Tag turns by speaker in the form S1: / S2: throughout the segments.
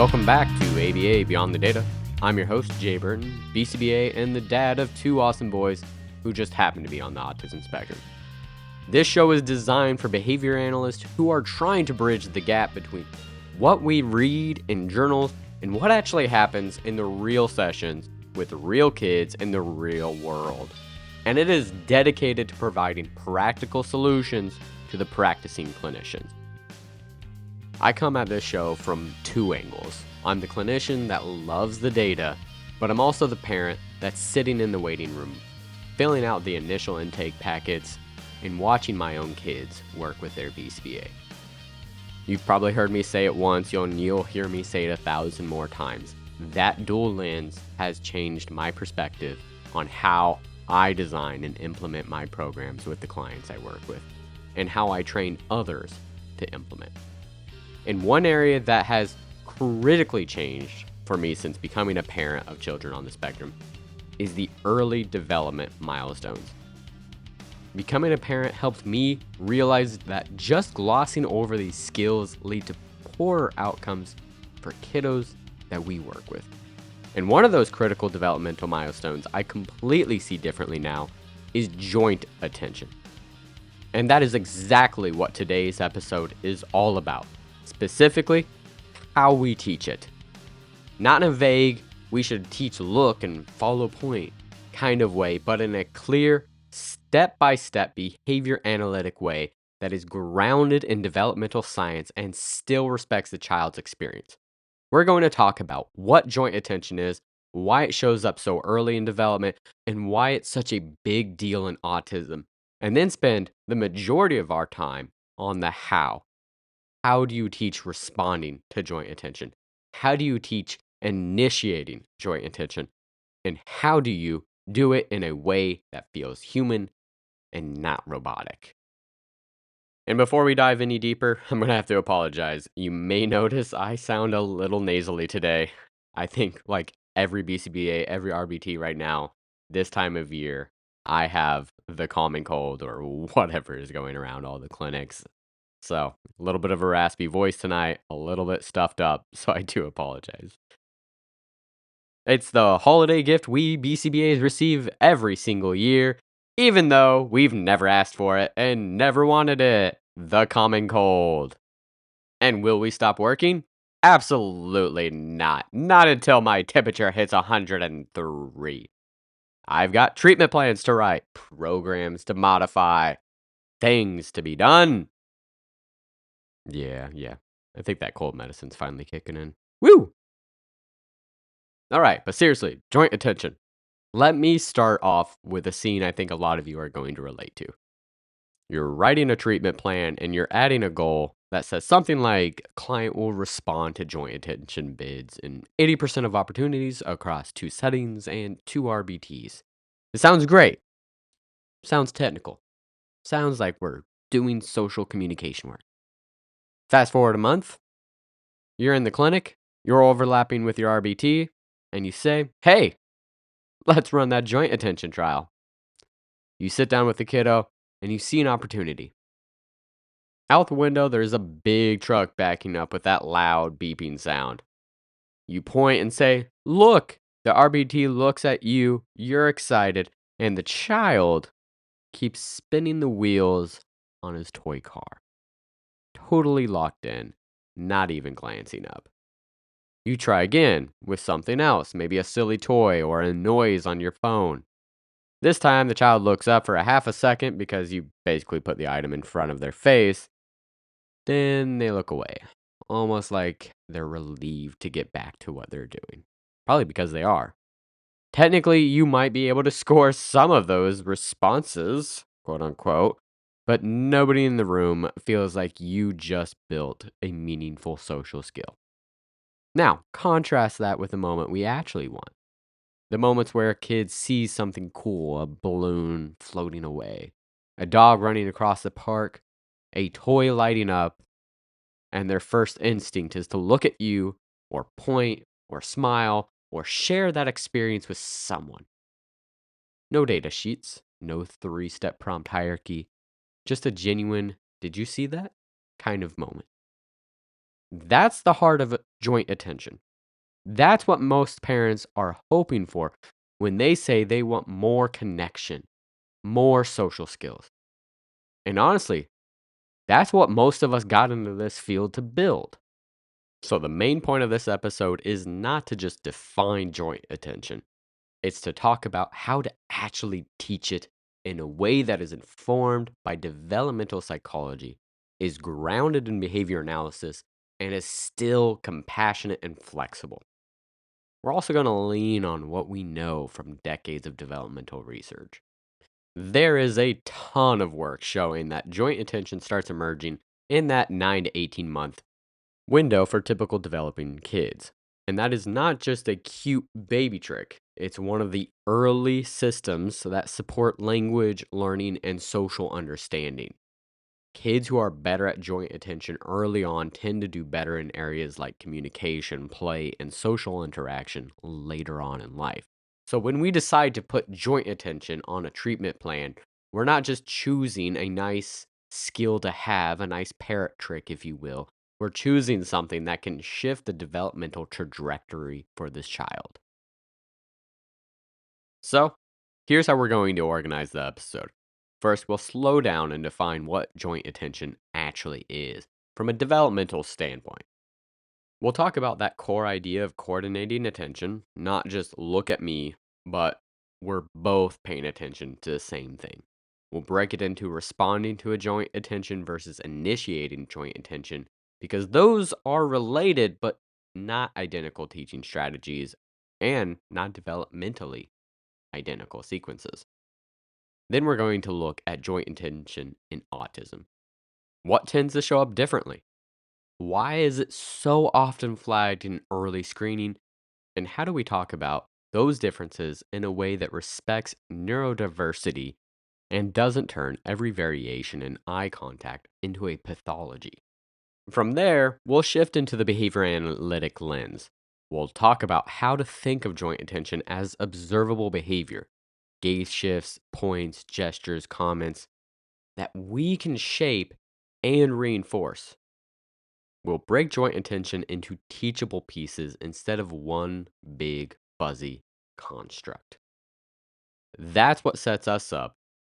S1: Welcome back to ABA Beyond the Data. I'm your host, Jay Burton, BCBA, and the dad of two awesome boys who just happen to be on the autism spectrum. This show is designed for behavior analysts who are trying to bridge the gap between what we read in journals and what actually happens in the real sessions with real kids in the real world. And it is dedicated to providing practical solutions to the practicing clinicians. I come at this show from two angles. I'm the clinician that loves the data, but I'm also the parent that's sitting in the waiting room, filling out the initial intake packets, and watching my own kids work with their BCBA. You've probably heard me say it once, you'll hear me say it 1,000 more times. That dual lens has changed my perspective on how I design and implement my programs with the clients I work with, and how I train others to implement. And one area that has critically changed for me since becoming a parent of children on the spectrum is the early development milestones. Becoming a parent helped me realize that just glossing over these skills lead to poorer outcomes for kiddos that we work with. And one of those critical developmental milestones I completely see differently now is joint attention. And that is exactly what today's episode is all about. Specifically, how we teach it. Not in a vague, we should teach look and follow point kind of way, but in a clear, step-by-step behavior analytic way that is grounded in developmental science and still respects the child's experience. We're going to talk about what joint attention is, why it shows up so early in development, and why it's such a big deal in autism, and then spend the majority of our time on the how. How do you teach responding to joint attention? How do you teach initiating joint attention? And how do you do it in a way that feels human and not robotic? And before we dive any deeper, I'm going to have to apologize. You may notice I sound a little nasally today. I think like every BCBA, every RBT right now, this time of year, I have the common cold or whatever is going around all the clinics. So, a little bit of a raspy voice tonight, a little bit stuffed up, so I do apologize. It's the holiday gift we BCBAs receive every single year, even though we've never asked for it and never wanted it. The common cold. And will we stop working? Absolutely not. Not until my temperature hits 103. I've got treatment plans to write, programs to modify, things to be done. Yeah. I think that cold medicine's finally kicking in. Woo! All right, but seriously, joint attention. Let me start off with a scene I think a lot of you are going to relate to. You're writing a treatment plan and you're adding a goal that says something like client will respond to joint attention bids in 80% of opportunities across 2 settings and 2 RBTs. It sounds great. Sounds technical. Sounds like we're doing social communication work. Fast forward a month, you're in the clinic, you're overlapping with your RBT, and you say, hey, let's run that joint attention trial. You sit down with the kiddo and you see an opportunity. Out the window, there's a big truck backing up with that loud beeping sound. You point and say, look, the RBT looks at you, you're excited, and the child keeps spinning the wheels on his toy car. Totally locked in, not even glancing up. You try again with something else, maybe a silly toy or a noise on your phone. This time, the child looks up for a half a second because you basically put the item in front of their face. Then they look away, almost like they're relieved to get back to what they're doing. Probably because they are. Technically, you might be able to score some of those responses, quote unquote, but nobody in the room feels like you just built a meaningful social skill. Now, contrast that with the moment we actually want. The moments where a kid sees something cool, a balloon floating away, a dog running across the park, a toy lighting up, and their first instinct is to look at you, or point, or smile, or share that experience with someone. No data sheets, no 3-step prompt hierarchy, just a genuine, did you see that? Kind of moment. That's the heart of joint attention. That's what most parents are hoping for when they say they want more connection, more social skills. And honestly, that's what most of us got into this field to build. So, the main point of this episode is not to just define joint attention, it's to talk about how to actually teach it in a way that is informed by developmental psychology, is grounded in behavior analysis, and is still compassionate and flexible. We're also going to lean on what we know from decades of developmental research. There is a ton of work showing that joint attention starts emerging in that 9 to 18-month window for typical developing kids. And that is not just a cute baby trick. It's one of the early systems that support language, learning, and social understanding. Kids who are better at joint attention early on tend to do better in areas like communication, play, and social interaction later on in life. So when we decide to put joint attention on a treatment plan, we're not just choosing a nice skill to have, a nice parrot trick, if you will. We're choosing something that can shift the developmental trajectory for this child. So, here's how we're going to organize the episode. First, we'll slow down and define what joint attention actually is from a developmental standpoint. We'll talk about that core idea of coordinating attention, not just look at me, but we're both paying attention to the same thing. We'll break it into responding to a joint attention versus initiating joint attention because those are related but not identical teaching strategies and not developmentally identical sequences. Then we're going to look at joint attention in autism. What tends to show up differently? Why is it so often flagged in early screening? And how do we talk about those differences in a way that respects neurodiversity and doesn't turn every variation in eye contact into a pathology? From there, we'll shift into the behavior analytic lens. We'll talk about how to think of joint attention as observable behavior, gaze shifts, points, gestures, comments that we can shape and reinforce. We'll break joint attention into teachable pieces instead of one big fuzzy construct. That's what sets us up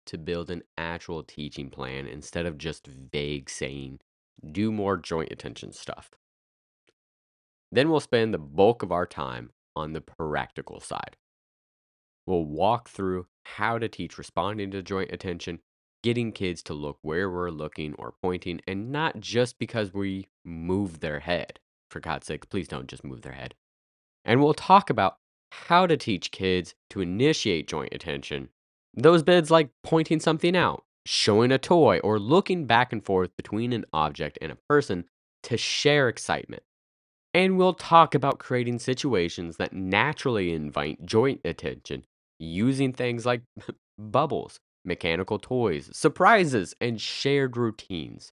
S1: to build an actual teaching plan instead of just vague saying, do more joint attention stuff. Then we'll spend the bulk of our time on the practical side. We'll walk through how to teach responding to joint attention, getting kids to look where we're looking or pointing, and not just because we move their head. For God's sake, please don't just move their head. And we'll talk about how to teach kids to initiate joint attention. Those bits like pointing something out, showing a toy, or looking back and forth between an object and a person to share excitement. And we'll talk about creating situations that naturally invite joint attention using things like bubbles, mechanical toys, surprises, and shared routines.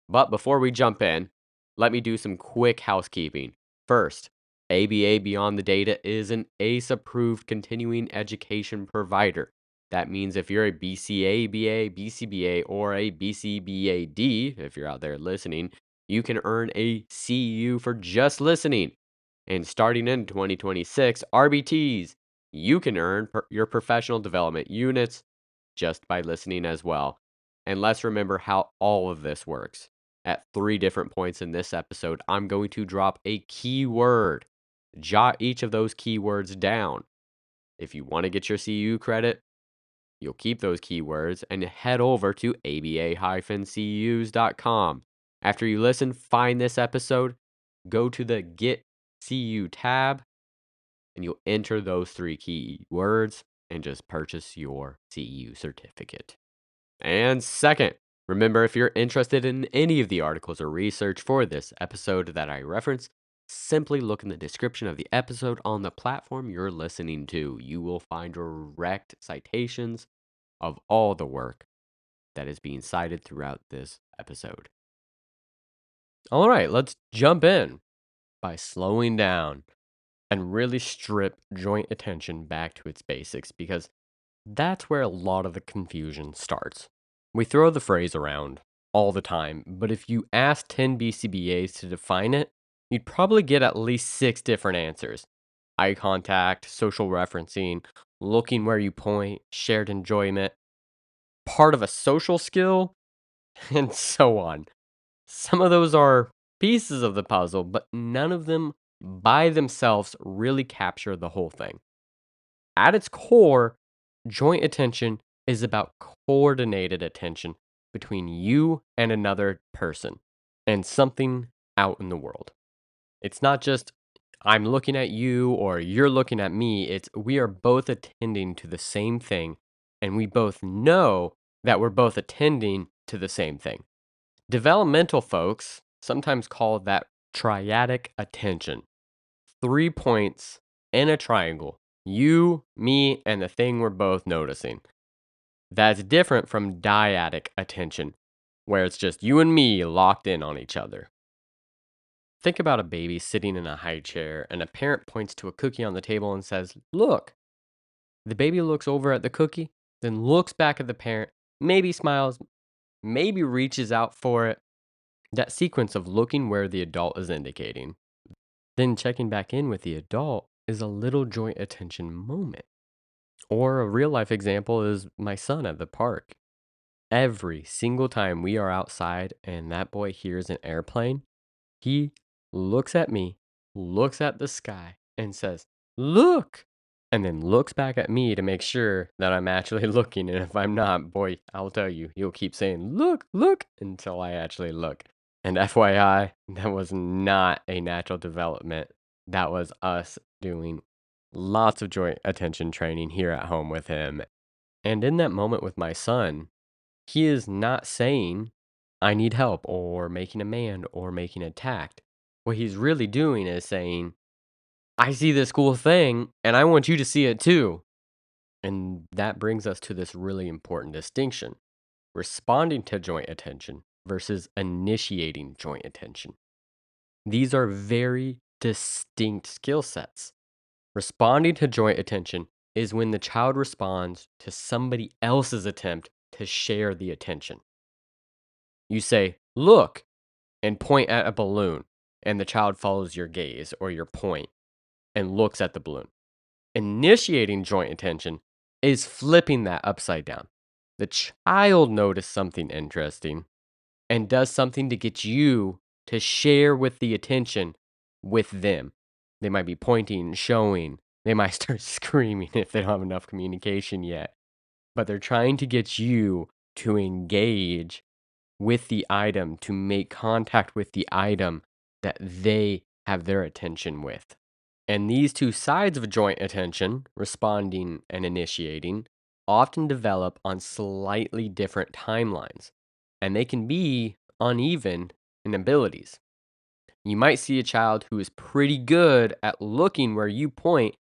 S1: But before we jump in, let me do some quick housekeeping. First, ABA Beyond the Data is an ACE approved continuing education provider. That means if you're a BCABA, BCBA, or a BCBAD, if you're out there listening, you can earn a CEU for just listening. And starting in 2026, RBTs, you can earn your professional development units just by listening as well. And let's remember how all of this works. At 3 different points in this episode, I'm going to drop a keyword. Jot each of those keywords down. If you want to get your CU credit, you'll keep those keywords and head over to aba-ceus.com. After you listen, find this episode, go to the Get CU tab, and you'll enter those 3 keywords and just purchase your CU certificate. And second, remember if you're interested in any of the articles or research for this episode that I reference, simply look in the description of the episode on the platform you're listening to. You will find direct citations of all the work that is being cited throughout this episode. All right, let's jump in by slowing down and really strip joint attention back to its basics because that's where a lot of the confusion starts. We throw the phrase around all the time, but if you ask 10 BCBAs to define it, you'd probably get at least 6 different answers: eye contact, social referencing, looking where you point, shared enjoyment, part of a social skill, and so on. Some of those are pieces of the puzzle, but none of them by themselves really capture the whole thing. At its core, joint attention is about coordinated attention between you and another person and something out in the world. It's not just I'm looking at you or you're looking at me. It's we are both attending to the same thing and we both know that we're both attending to the same thing. Developmental folks sometimes call that triadic attention. 3 points in a triangle. You, me, and the thing we're both noticing. That's different from dyadic attention, where it's just you and me locked in on each other. Think about a baby sitting in a high chair, and a parent points to a cookie on the table and says, "Look." The baby looks over at the cookie, then looks back at the parent, maybe smiles, maybe reaches out for it. That sequence of looking where the adult is indicating, then checking back in with the adult is a little joint attention moment. Or a real life example is my son at the park. Every single time we are outside and that boy hears an airplane, he looks at me, looks at the sky, and says, "Look!" And then looks back at me to make sure that I'm actually looking. And if I'm not, boy, I'll tell you, he'll keep saying, "Look, look," until I actually look. And FYI, that was not a natural development. That was us doing lots of joint attention training here at home with him. And in that moment with my son, he is not saying, "I need help," or making a man or making a tact. What he's really doing is saying, "I see this cool thing and I want you to see it too." And that brings us to this really important distinction: responding to joint attention versus initiating joint attention. These are very distinct skill sets. Responding to joint attention is when the child responds to somebody else's attempt to share the attention. You say, "Look," and point at a balloon, and the child follows your gaze or your point and looks at the balloon. Initiating joint attention is flipping that upside down. The child noticed something interesting and does something to get you to share with the attention with them. They might be pointing, showing, they might start screaming if they don't have enough communication yet, but they're trying to get you to engage with the item, to make contact with the item that they have their attention with. And these two sides of joint attention, responding and initiating, often develop on slightly different timelines, and they can be uneven in abilities. You might see a child who is pretty good at looking where you point,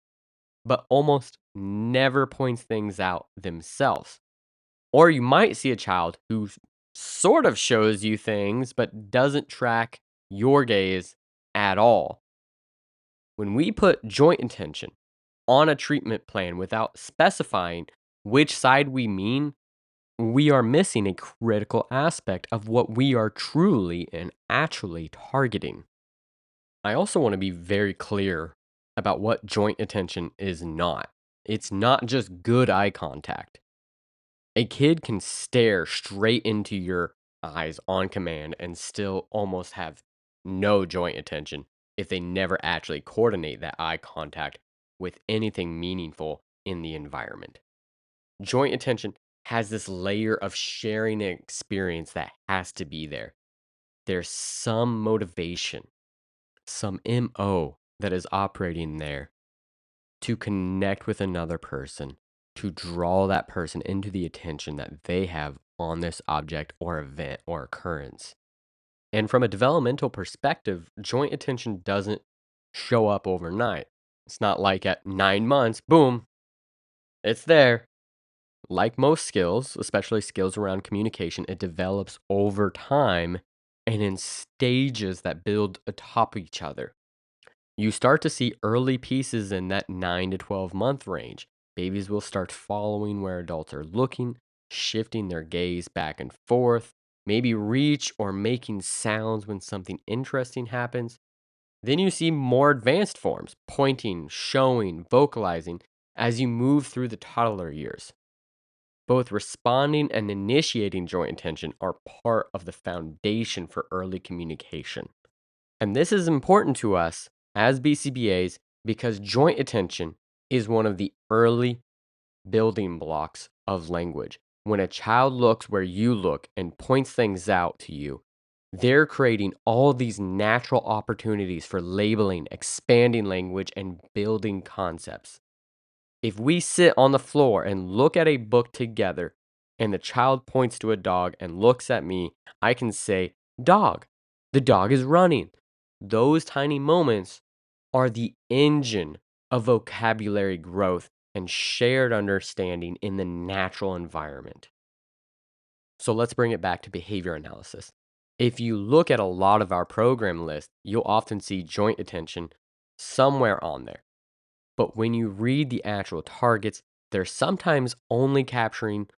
S1: but almost never points things out themselves. Or you might see a child who sort of shows you things, but doesn't track your gaze at all. When we put joint attention on a treatment plan without specifying which side we mean, we are missing a critical aspect of what we are truly and actually targeting. I also want to be very clear about what joint attention is not. It's not just good eye contact. A kid can stare straight into your eyes on command and still almost have no joint attention if they never actually coordinate that eye contact with anything meaningful in the environment. Joint attention has this layer of sharing an experience that has to be there. There's some motivation, some MO that is operating there to connect with another person, to draw that person into the attention that they have on this object or event or occurrence. And from a developmental perspective, joint attention doesn't show up overnight. It's not like at 9 months, boom, it's there. Like most skills, especially skills around communication, it develops over time and in stages that build atop each other. You start to see early pieces in that 9 to 12-month range. Babies will start following where adults are looking, shifting their gaze back and forth, maybe reach or making sounds when something interesting happens. Then you see more advanced forms, pointing, showing, vocalizing, as you move through the toddler years. Both responding and initiating joint attention are part of the foundation for early communication. And this is important to us as BCBAs because joint attention is one of the early building blocks of language. When a child looks where you look and points things out to you, they're creating all these natural opportunities for labeling, expanding language, and building concepts. If we sit on the floor and look at a book together, and the child points to a dog and looks at me, I can say, "Dog. The dog is running." Those tiny moments are the engine of vocabulary growth and shared understanding in the natural environment. So let's bring it back to behavior analysis. If you look at a lot of our program lists, you'll often see joint attention somewhere on there. But when you read the actual targets, they're sometimes only capturing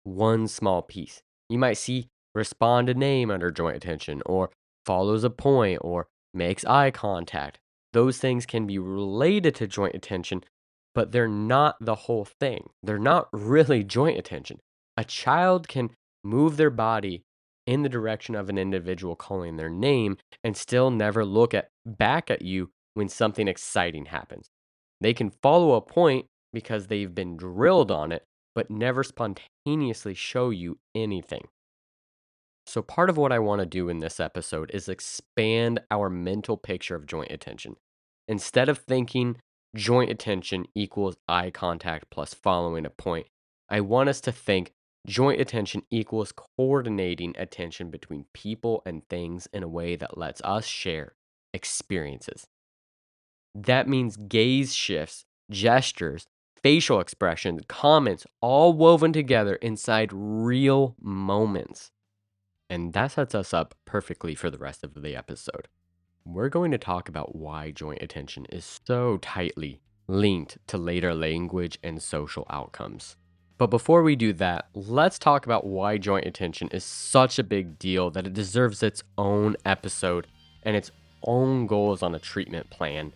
S1: one small piece. You might see respond to name under joint attention, or follows a point, or makes eye contact. Those things can be related to joint attention, but they're not the whole thing. They're not really joint attention. A child can move their body in the direction of an individual calling their name and still never look back at you when something exciting happens. They can follow a point because they've been drilled on it, but never spontaneously show you anything. So, part of what I want to do in this episode is expand our mental picture of joint attention. Instead of thinking joint attention equals eye contact plus following a point, I want us to think joint attention equals coordinating attention between people and things in a way that lets us share experiences. That means gaze shifts, gestures, facial expressions, comments, all woven together inside real moments. And that sets us up perfectly for the rest of the episode. We're going to talk about why joint attention is so tightly linked to later language and social outcomes. But before we do that, let's talk about why joint attention is such a big deal that it deserves its own episode and its own goals on a treatment plan.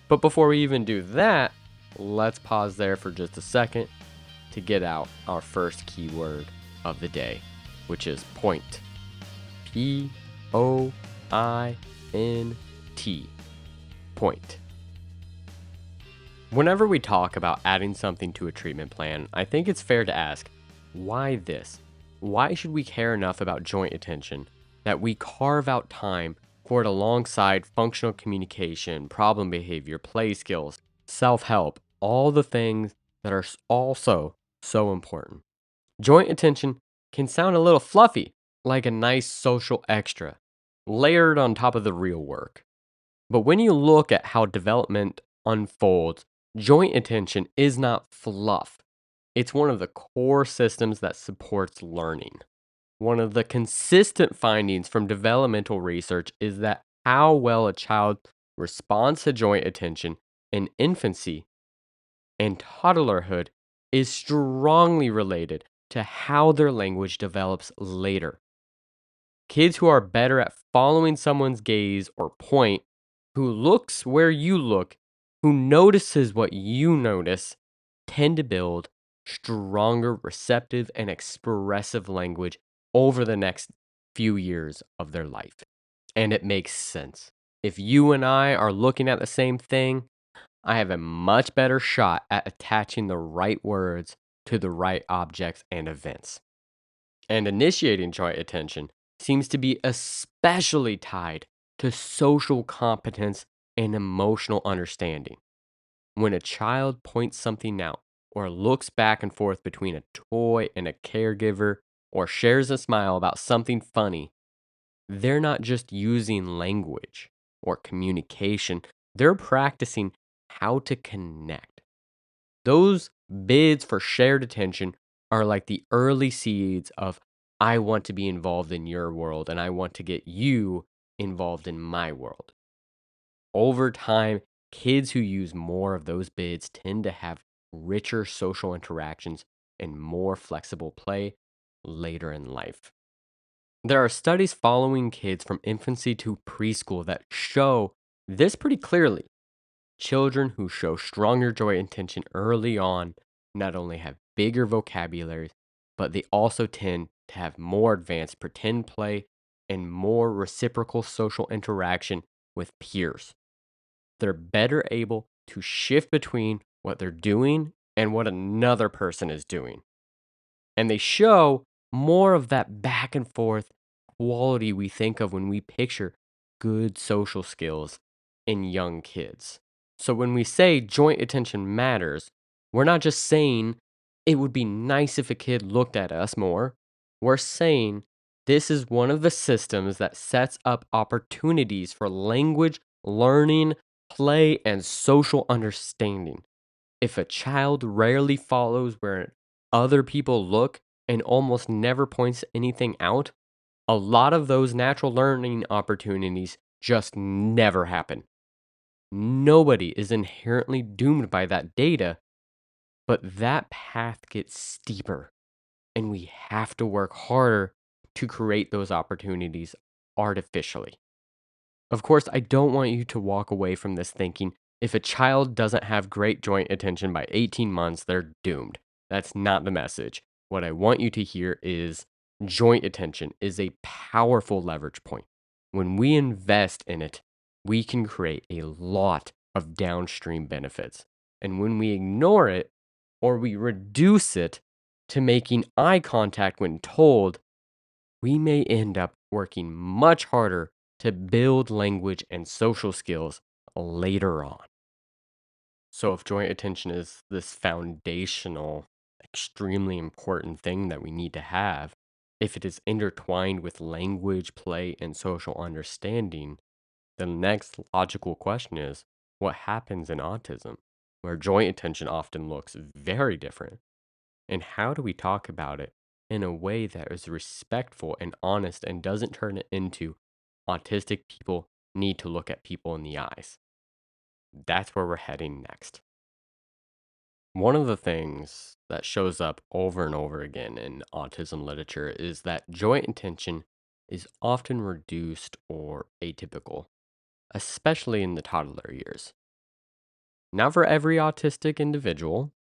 S1: But before we even do that, let's pause there for just a second to get out our first keyword of the day, which is point. P-O-I-N-T. Point. Whenever we talk about adding something to a treatment plan, I think it's fair to ask, why this? Why should we care enough about joint attention that we carve out time for it alongside functional communication, problem behavior, play skills, self-help, all the things that are also so important? Joint attention can sound a little fluffy, like a nice social extra, layered on top of the real work. But when you look at how development unfolds, joint attention is not fluff. It's one of the core systems that supports learning. One of the consistent findings from developmental research is that how well a child responds to joint attention in infancy and toddlerhood is strongly related to how their language develops later. Kids who are better at following someone's gaze or point, who looks where you look, who notices what you notice, tend to build stronger, receptive, and expressive language over the next few years of their life. And it makes sense. If you and I are looking at the same thing, I have a much better shot at attaching the right words to the right objects and events. And initiating joint attention seems to be especially tied to social competence and emotional understanding. When a child points something out, or looks back and forth between a toy and a caregiver, or shares a smile about something funny, they're not just using language or communication, they're practicing how to connect. Those bids for shared attention are like the early seeds of I want to be involved in your world and I want to get you involved in my world. Over time, kids who use more of those bids tend to have richer social interactions and more flexible play later in life. There are studies following kids from infancy to preschool that show this pretty clearly. Children who show stronger joy intention early on not only have bigger vocabularies, but they also tend to have more advanced pretend play and more reciprocal social interaction with peers. They're better able to shift between what they're doing and what another person is doing. And they show more of that back and forth quality we think of when we picture good social skills in young kids. So when we say joint attention matters, we're not just saying it would be nice if a kid looked at us more. We're saying this is one of the systems that sets up opportunities for language, learning, play, and social understanding. If a child rarely follows where other people look and almost never points anything out, a lot of those natural learning opportunities just never happen. Nobody is inherently doomed by that data, but that path gets steeper, and we have to work harder to create those opportunities artificially. Of course, I don't want you to walk away from this thinking if a child doesn't have great joint attention by 18 months, they're doomed. That's not the message. What I want you to hear is joint attention is a powerful leverage point. When we invest in it, we can create a lot of downstream benefits. And when we ignore it or we reduce it to making eye contact when told, we may end up working much harder to build language and social skills later on. So, if joint attention is this foundational, extremely important thing that we need to have, if it is intertwined with language, play, and social understanding, the next logical question is what happens in autism, where joint attention often looks very different? And how do we talk about it in a way that is respectful and honest and doesn't turn it into autistic people need to look at people in the eyes? That's where we're heading next. One of the things that shows up over and over again in autism literature is that joint attention is often reduced or atypical, especially in the toddler years. Not for every autistic individual,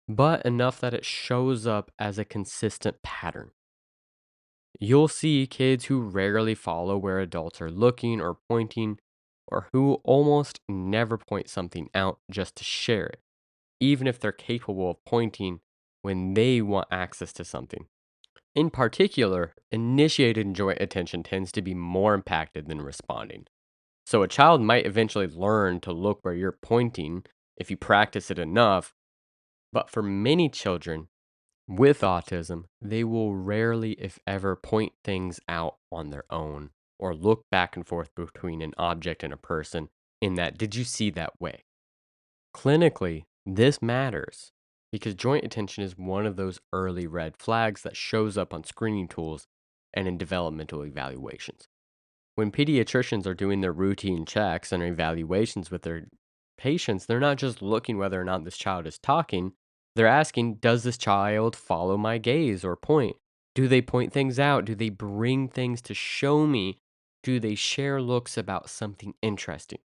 S1: but enough that it shows up as a consistent pattern. You'll see kids who rarely follow where adults are looking or pointing, or who almost never point something out just to share it, even if they're capable of pointing when they want access to something. In particular, initiated joint attention tends to be more impacted than responding. So a child might eventually learn to look where you're pointing if you practice it enough, but for many children, with autism, they will rarely, if ever, point things out on their own or look back and forth between an object and a person in that, did you see that way? Clinically, this matters because joint attention is one of those early red flags that shows up on screening tools and in developmental evaluations. When pediatricians are doing their routine checks and evaluations with their patients, they're not just looking whether or not this child is talking. They're asking, does this child follow my gaze or point? Do they point things out? Do they bring things to show me? Do they share looks about something interesting?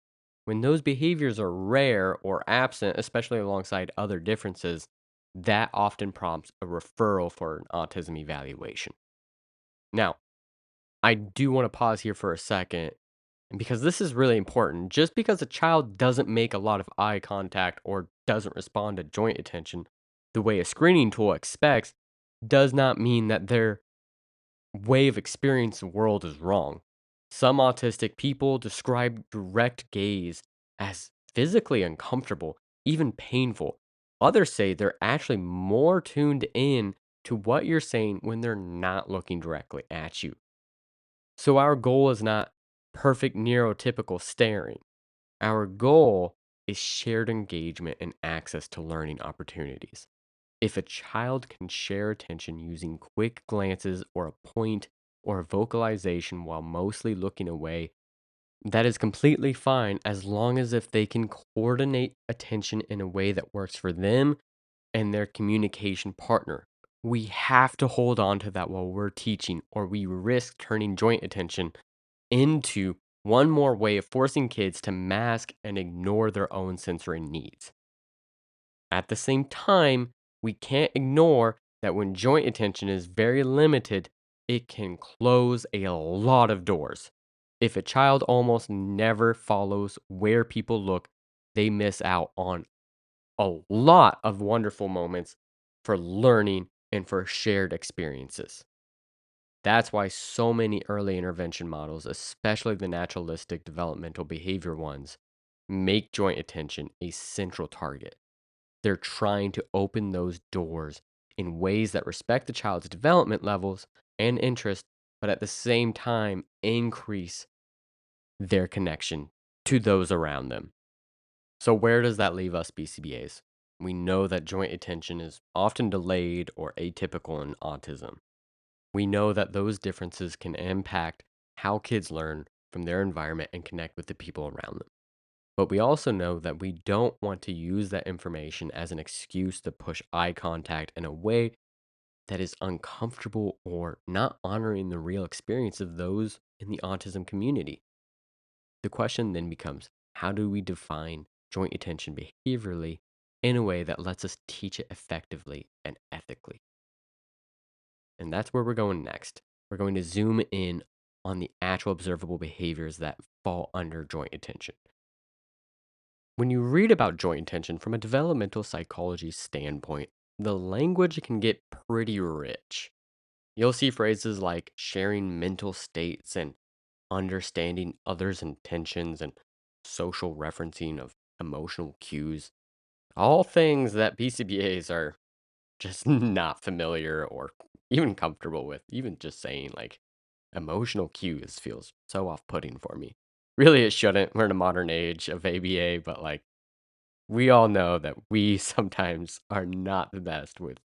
S1: When those behaviors are rare or absent, especially alongside other differences, that often prompts a referral for an autism evaluation. Now, I do want to pause here for a second, and because this is really important. Just because a child doesn't make a lot of eye contact or doesn't respond to joint attention the way a screening tool expects, does not mean that their way of experiencing the world is wrong. Some autistic people describe direct gaze as physically uncomfortable, even painful. Others say they're actually more tuned in to what you're saying when they're not looking directly at you. So our goal is not perfect neurotypical staring. Our goal is shared engagement and access to learning opportunities. If a child can share attention using quick glances or a point or a vocalization while mostly looking away, that is completely fine as long as if they can coordinate attention in a way that works for them and their communication partner. We have to hold on to that while we're teaching, or we risk turning joint attention into one more way of forcing kids to mask and ignore their own sensory needs. At the same time, we can't ignore that when joint attention is very limited, it can close a lot of doors. If a child almost never follows where people look, they miss out on a lot of wonderful moments for learning and for shared experiences. That's why so many early intervention models, especially the naturalistic developmental behavior ones, make joint attention a central target. They're trying to open those doors in ways that respect the child's development levels and interest, but at the same time increase their connection to those around them. So, where does that leave us, BCBAs? We know that joint attention is often delayed or atypical in autism. We know that those differences can impact how kids learn from their environment and connect with the people around them. But we also know that we don't want to use that information as an excuse to push eye contact in a way that is uncomfortable or not honoring the real experience of those in the autism community. The question then becomes, how do we define joint attention behaviorally in a way that lets us teach it effectively and ethically? And that's where we're going next. We're going to zoom in on the actual observable behaviors that fall under joint attention. When you read about joint attention from a developmental psychology standpoint, the language can get pretty rich. You'll see phrases like sharing mental states and understanding others' intentions and social referencing of emotional cues. All things that PCBAs are just not familiar or even comfortable with. Even just saying like emotional cues feels so off putting for me. Really, it shouldn't. We're in a modern age of ABA, but like we all know that we sometimes are not the best with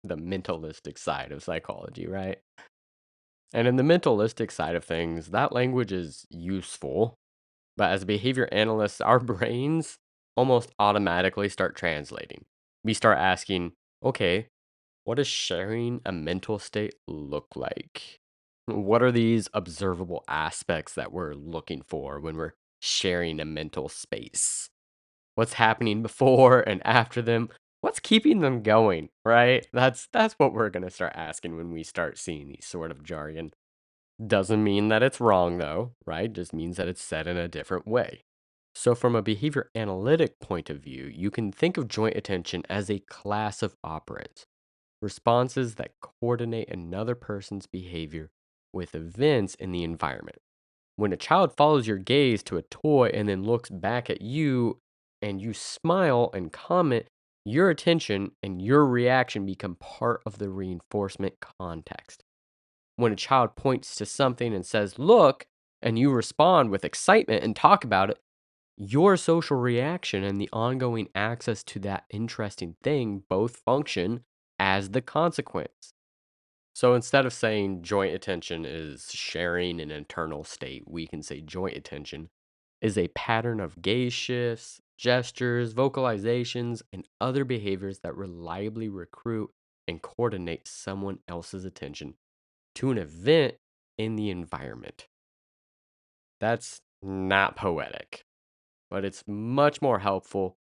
S1: the mentalistic side of psychology, right? And in the mentalistic side of things, that language is useful. But as behavior analysts, our brains almost automatically start translating. We start asking, okay, what does sharing a mental state look like? What are these observable aspects that we're looking for when we're sharing a mental space? What's happening before and after them? What's keeping them going, right? That's what we're going to start asking when we start seeing these sort of jargon. Doesn't mean that it's wrong though, right? Just means that it's said in a different way. So from a behavior analytic point of view, you can think of joint attention as a class of operands, responses that coordinate another person's behavior with events in the environment. When a child follows your gaze to a toy and then looks back at you and you smile and comment, your attention and your reaction become part of the reinforcement context. When a child points to something and says, "Look," and you respond with excitement and talk about it, your social reaction and the ongoing access to that interesting thing both function as the consequence. So instead of saying joint attention is sharing an internal state, we can say joint attention is a pattern of gaze shifts, gestures, vocalizations, and other behaviors that reliably recruit and coordinate someone else's attention to an event in the environment. That's not poetic, but it's much more helpful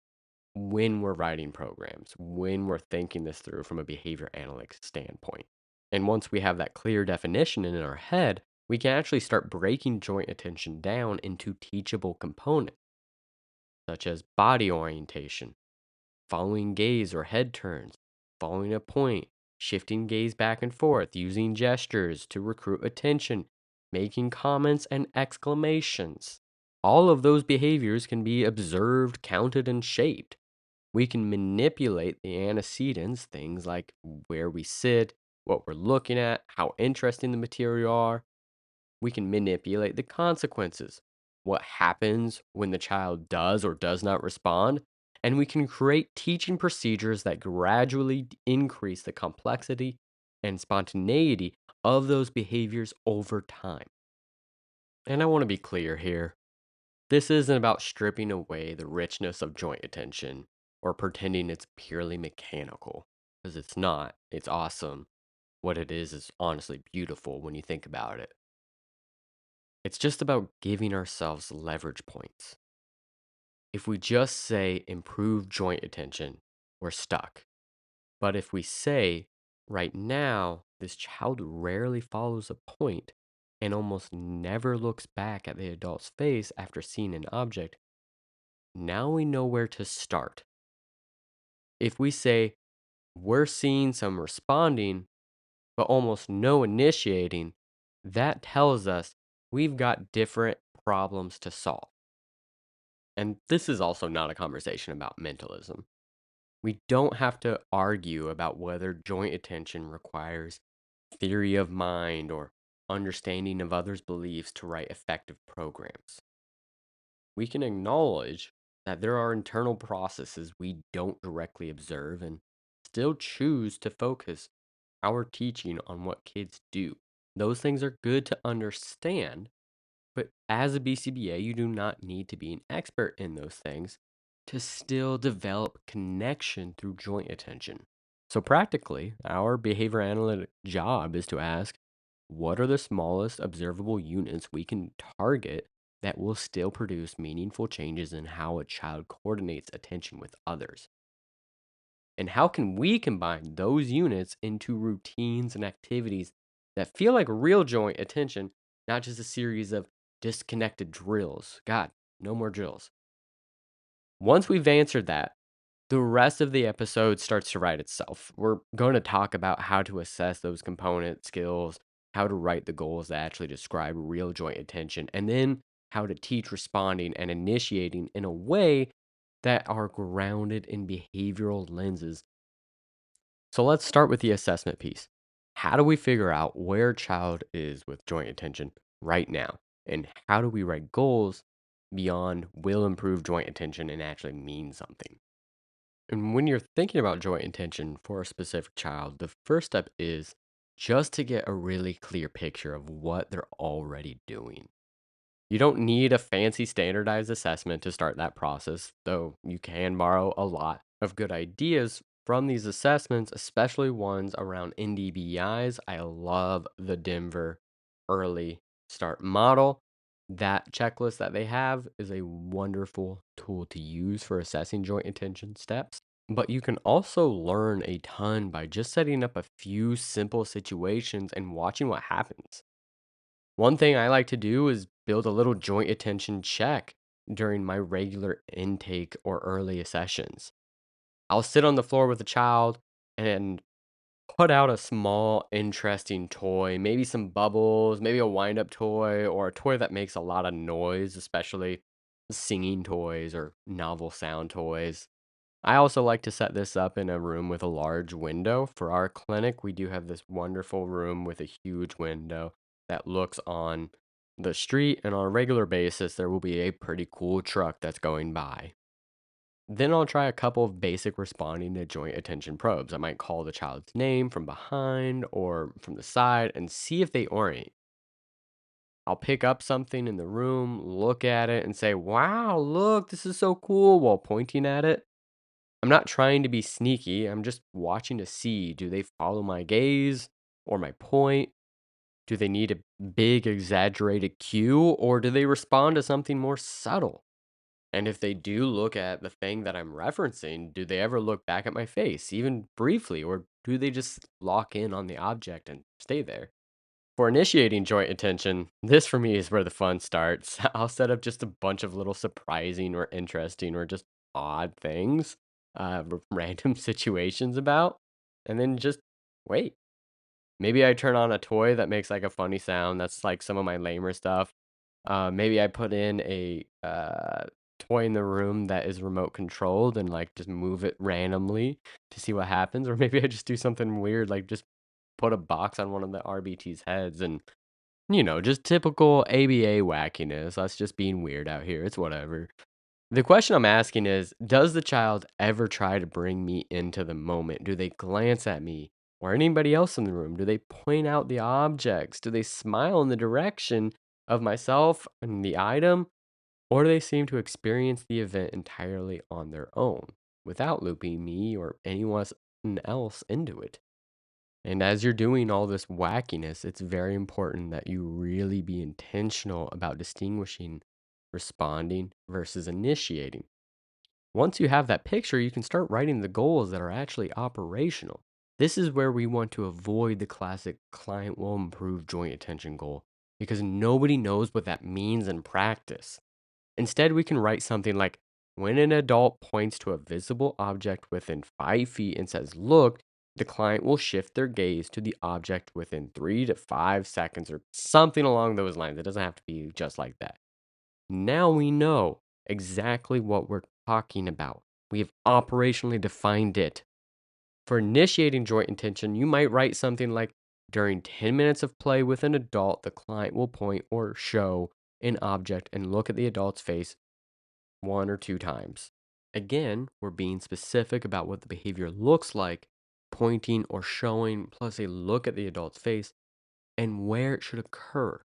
S1: when we're writing programs, when we're thinking this through from a behavior analytics standpoint. And once we have that clear definition in our head, we can actually start breaking joint attention down into teachable components, such as body orientation, following gaze or head turns, following a point, shifting gaze back and forth, using gestures to recruit attention, making comments and exclamations. All of those behaviors can be observed, counted, and shaped. We can manipulate the antecedents, things like where we sit, what we're looking at, how interesting the material are. We can manipulate the consequences, what happens when the child does or does not respond. And we can create teaching procedures that gradually increase the complexity and spontaneity of those behaviors over time. And I want to be clear here. This isn't about stripping away the richness of joint attention or pretending it's purely mechanical. because it's not. It's awesome. What it is honestly beautiful when you think about it. It's just about giving ourselves leverage points. If we just say improve joint attention, we're stuck. But if we say, right now, this child rarely follows a point and almost never looks back at the adult's face after seeing an object, now we know where to start. If we say, we're seeing some responding, but almost no initiating, that tells us we've got different problems to solve. And this is also not a conversation about mentalism. We don't have to argue about whether joint attention requires theory of mind or understanding of others' beliefs to write effective programs. We can acknowledge that there are internal processes we don't directly observe and still choose to focus our teaching on what kids do. Those things are good to understand, but as a BCBA, you do not need to be an expert in those things to still develop connection through joint attention. So, practically, our behavior analytic job is to ask what are the smallest observable units we can target that will still produce meaningful changes in how a child coordinates attention with others? And how can we combine those units into routines and activities that feel like real joint attention, not just a series of disconnected drills? God, no more drills. Once we've answered that, the rest of the episode starts to write itself. We're going to talk about how to assess those component skills, how to write the goals that actually describe real joint attention, and then how to teach responding and initiating in a way that are grounded in behavioral lenses. So let's start with the assessment piece. How do we figure out where a child is with joint attention right now? And how do we write goals beyond will improve joint attention and actually mean something? And when you're thinking about joint attention for a specific child, the first step is just to get a really clear picture of what they're already doing. You don't need a fancy standardized assessment to start that process, though you can borrow a lot of good ideas from these assessments, especially ones around NDBIs. I love the Denver Early Start Model. That checklist that they have is a wonderful tool to use for assessing joint attention steps. But you can also learn a ton by just setting up a few simple situations and watching what happens. One thing I like to do is build a little joint attention check during my regular intake or early sessions. I'll sit on the floor with a child and put out a small, interesting toy, maybe some bubbles, maybe a wind up toy, or a toy that makes a lot of noise, especially singing toys or novel sound toys. I also like to set this up in a room with a large window. For our clinic, we do have this wonderful room with a huge window that looks on the street, and on a regular basis, there will be a pretty cool truck that's going by. Then I'll try a couple of basic responding to joint attention probes. I might call the child's name from behind or from the side and see if they orient. I'll pick up something in the room, look at it, and say, wow, look, this is so cool, while pointing at it. I'm not trying to be sneaky. I'm just watching to see, do they follow my gaze or my point? Do they need a big exaggerated cue or do they respond to something more subtle? And if they do look at the thing that I'm referencing, do they ever look back at my face, even briefly, or do they just lock in on the object and stay there? For initiating joint attention, this for me is where the fun starts. I'll set up just a bunch of little surprising or interesting or just odd things, random situations about, and then just wait. Maybe I turn on a toy that makes like a funny sound. That's like some of my lamer stuff. Maybe I put in a toy in the room that is remote controlled and like just move it randomly to see what happens. Or maybe I just do something weird, like just put a box on one of the RBT's heads and, just typical ABA wackiness. Us just being weird out here. It's whatever. The question I'm asking is, does the child ever try to bring me into the moment? Do they glance at me or anybody else in the room? Do they point out the objects? Do they smile in the direction of myself and the item? Or do they seem to experience the event entirely on their own without looping me or anyone else else into it. And as you're doing all this wackiness, it's very important that you really be intentional about distinguishing responding versus initiating. Once you have that picture, you can start writing the goals that are actually operational. This is where we want to avoid the classic client will improve joint attention goal because nobody knows what that means in practice. Instead, we can write something like when an adult points to a visible object within 5 feet and says, "Look," the client will shift their gaze to the object within 3 to 5 seconds or something along those lines. It doesn't have to be just like that. Now we know exactly what we're talking about. We have operationally defined it. For initiating joint intention, you might write something like during 10 minutes of play with an adult, the client will point or show an object and look at the adult's face 1 or 2 times. Again, we're being specific about what the behavior looks like, pointing or showing, plus a look at the adult's face and where it should occur.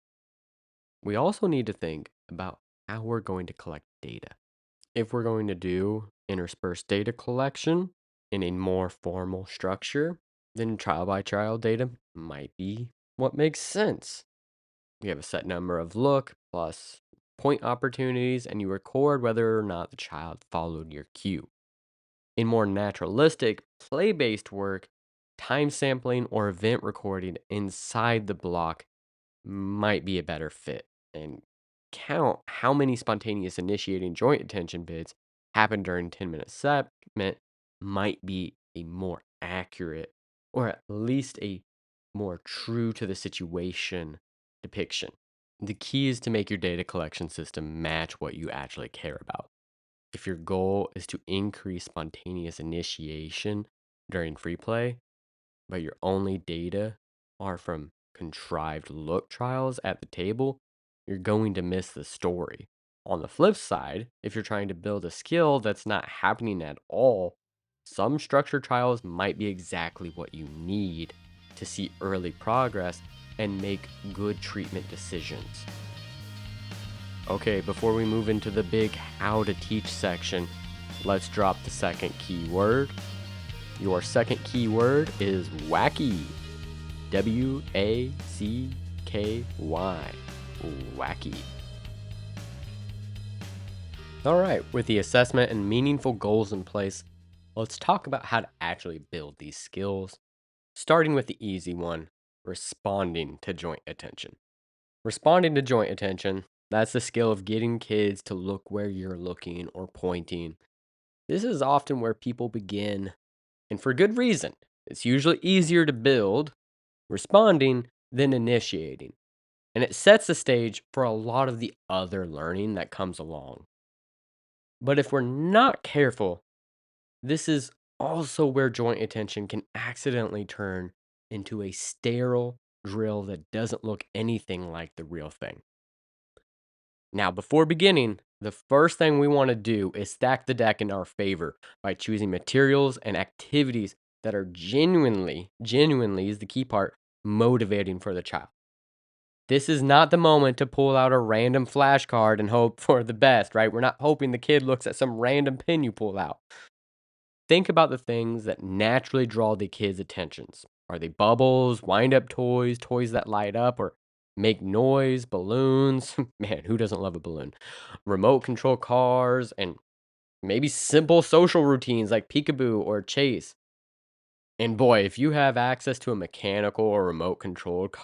S1: We also need to think about how we're going to collect data. If we're going to do interspersed data collection in a more formal structure, then trial by trial data might be what makes sense. We have a set number of look plus point opportunities, and you record whether or not the child followed your cue. In more naturalistic, play based work, time sampling or event recording inside the block might be a better fit. And count how many spontaneous initiating joint attention bits happen during 10-minute segment might be a more accurate or at least a more true to the situation depiction. The key is to make your data collection system match what you actually care about. If your goal is to increase spontaneous initiation during free play, but your only data are from contrived look trials at the table, you're going to miss the story. On the flip side, if you're trying to build a skill that's not happening at all, some structured trials might be exactly what you need to see early progress and make good treatment decisions. Okay, before we move into the big how to teach section, let's drop the second keyword. Your second keyword is wacky. W-A-C-K-Y. Wacky. All right, with the assessment and meaningful goals in place, let's talk about how to actually build these skills. Starting with the easy one, responding to joint attention. Responding to joint attention, that's the skill of getting kids to look where you're looking or pointing. This is often where people begin, and for good reason. It's usually easier to build responding than initiating, and it sets the stage for a lot of the other learning that comes along. But if we're not careful, this is also where joint attention can accidentally turn into a sterile drill that doesn't look anything like the real thing. Now, before beginning, the first thing we want to do is stack the deck in our favor by choosing materials and activities that are genuinely is the key part, motivating for the child. This is not the moment to pull out a random flashcard and hope for the best, right? We're not hoping the kid looks at some random pin you pull out. Think about the things that naturally draw the kids' attentions. Are they bubbles, wind up toys, toys that light up or make noise, balloons? Man, who doesn't love a balloon? Remote control cars, and maybe simple social routines like peekaboo or chase. And boy, if you have access to a mechanical or remote controlled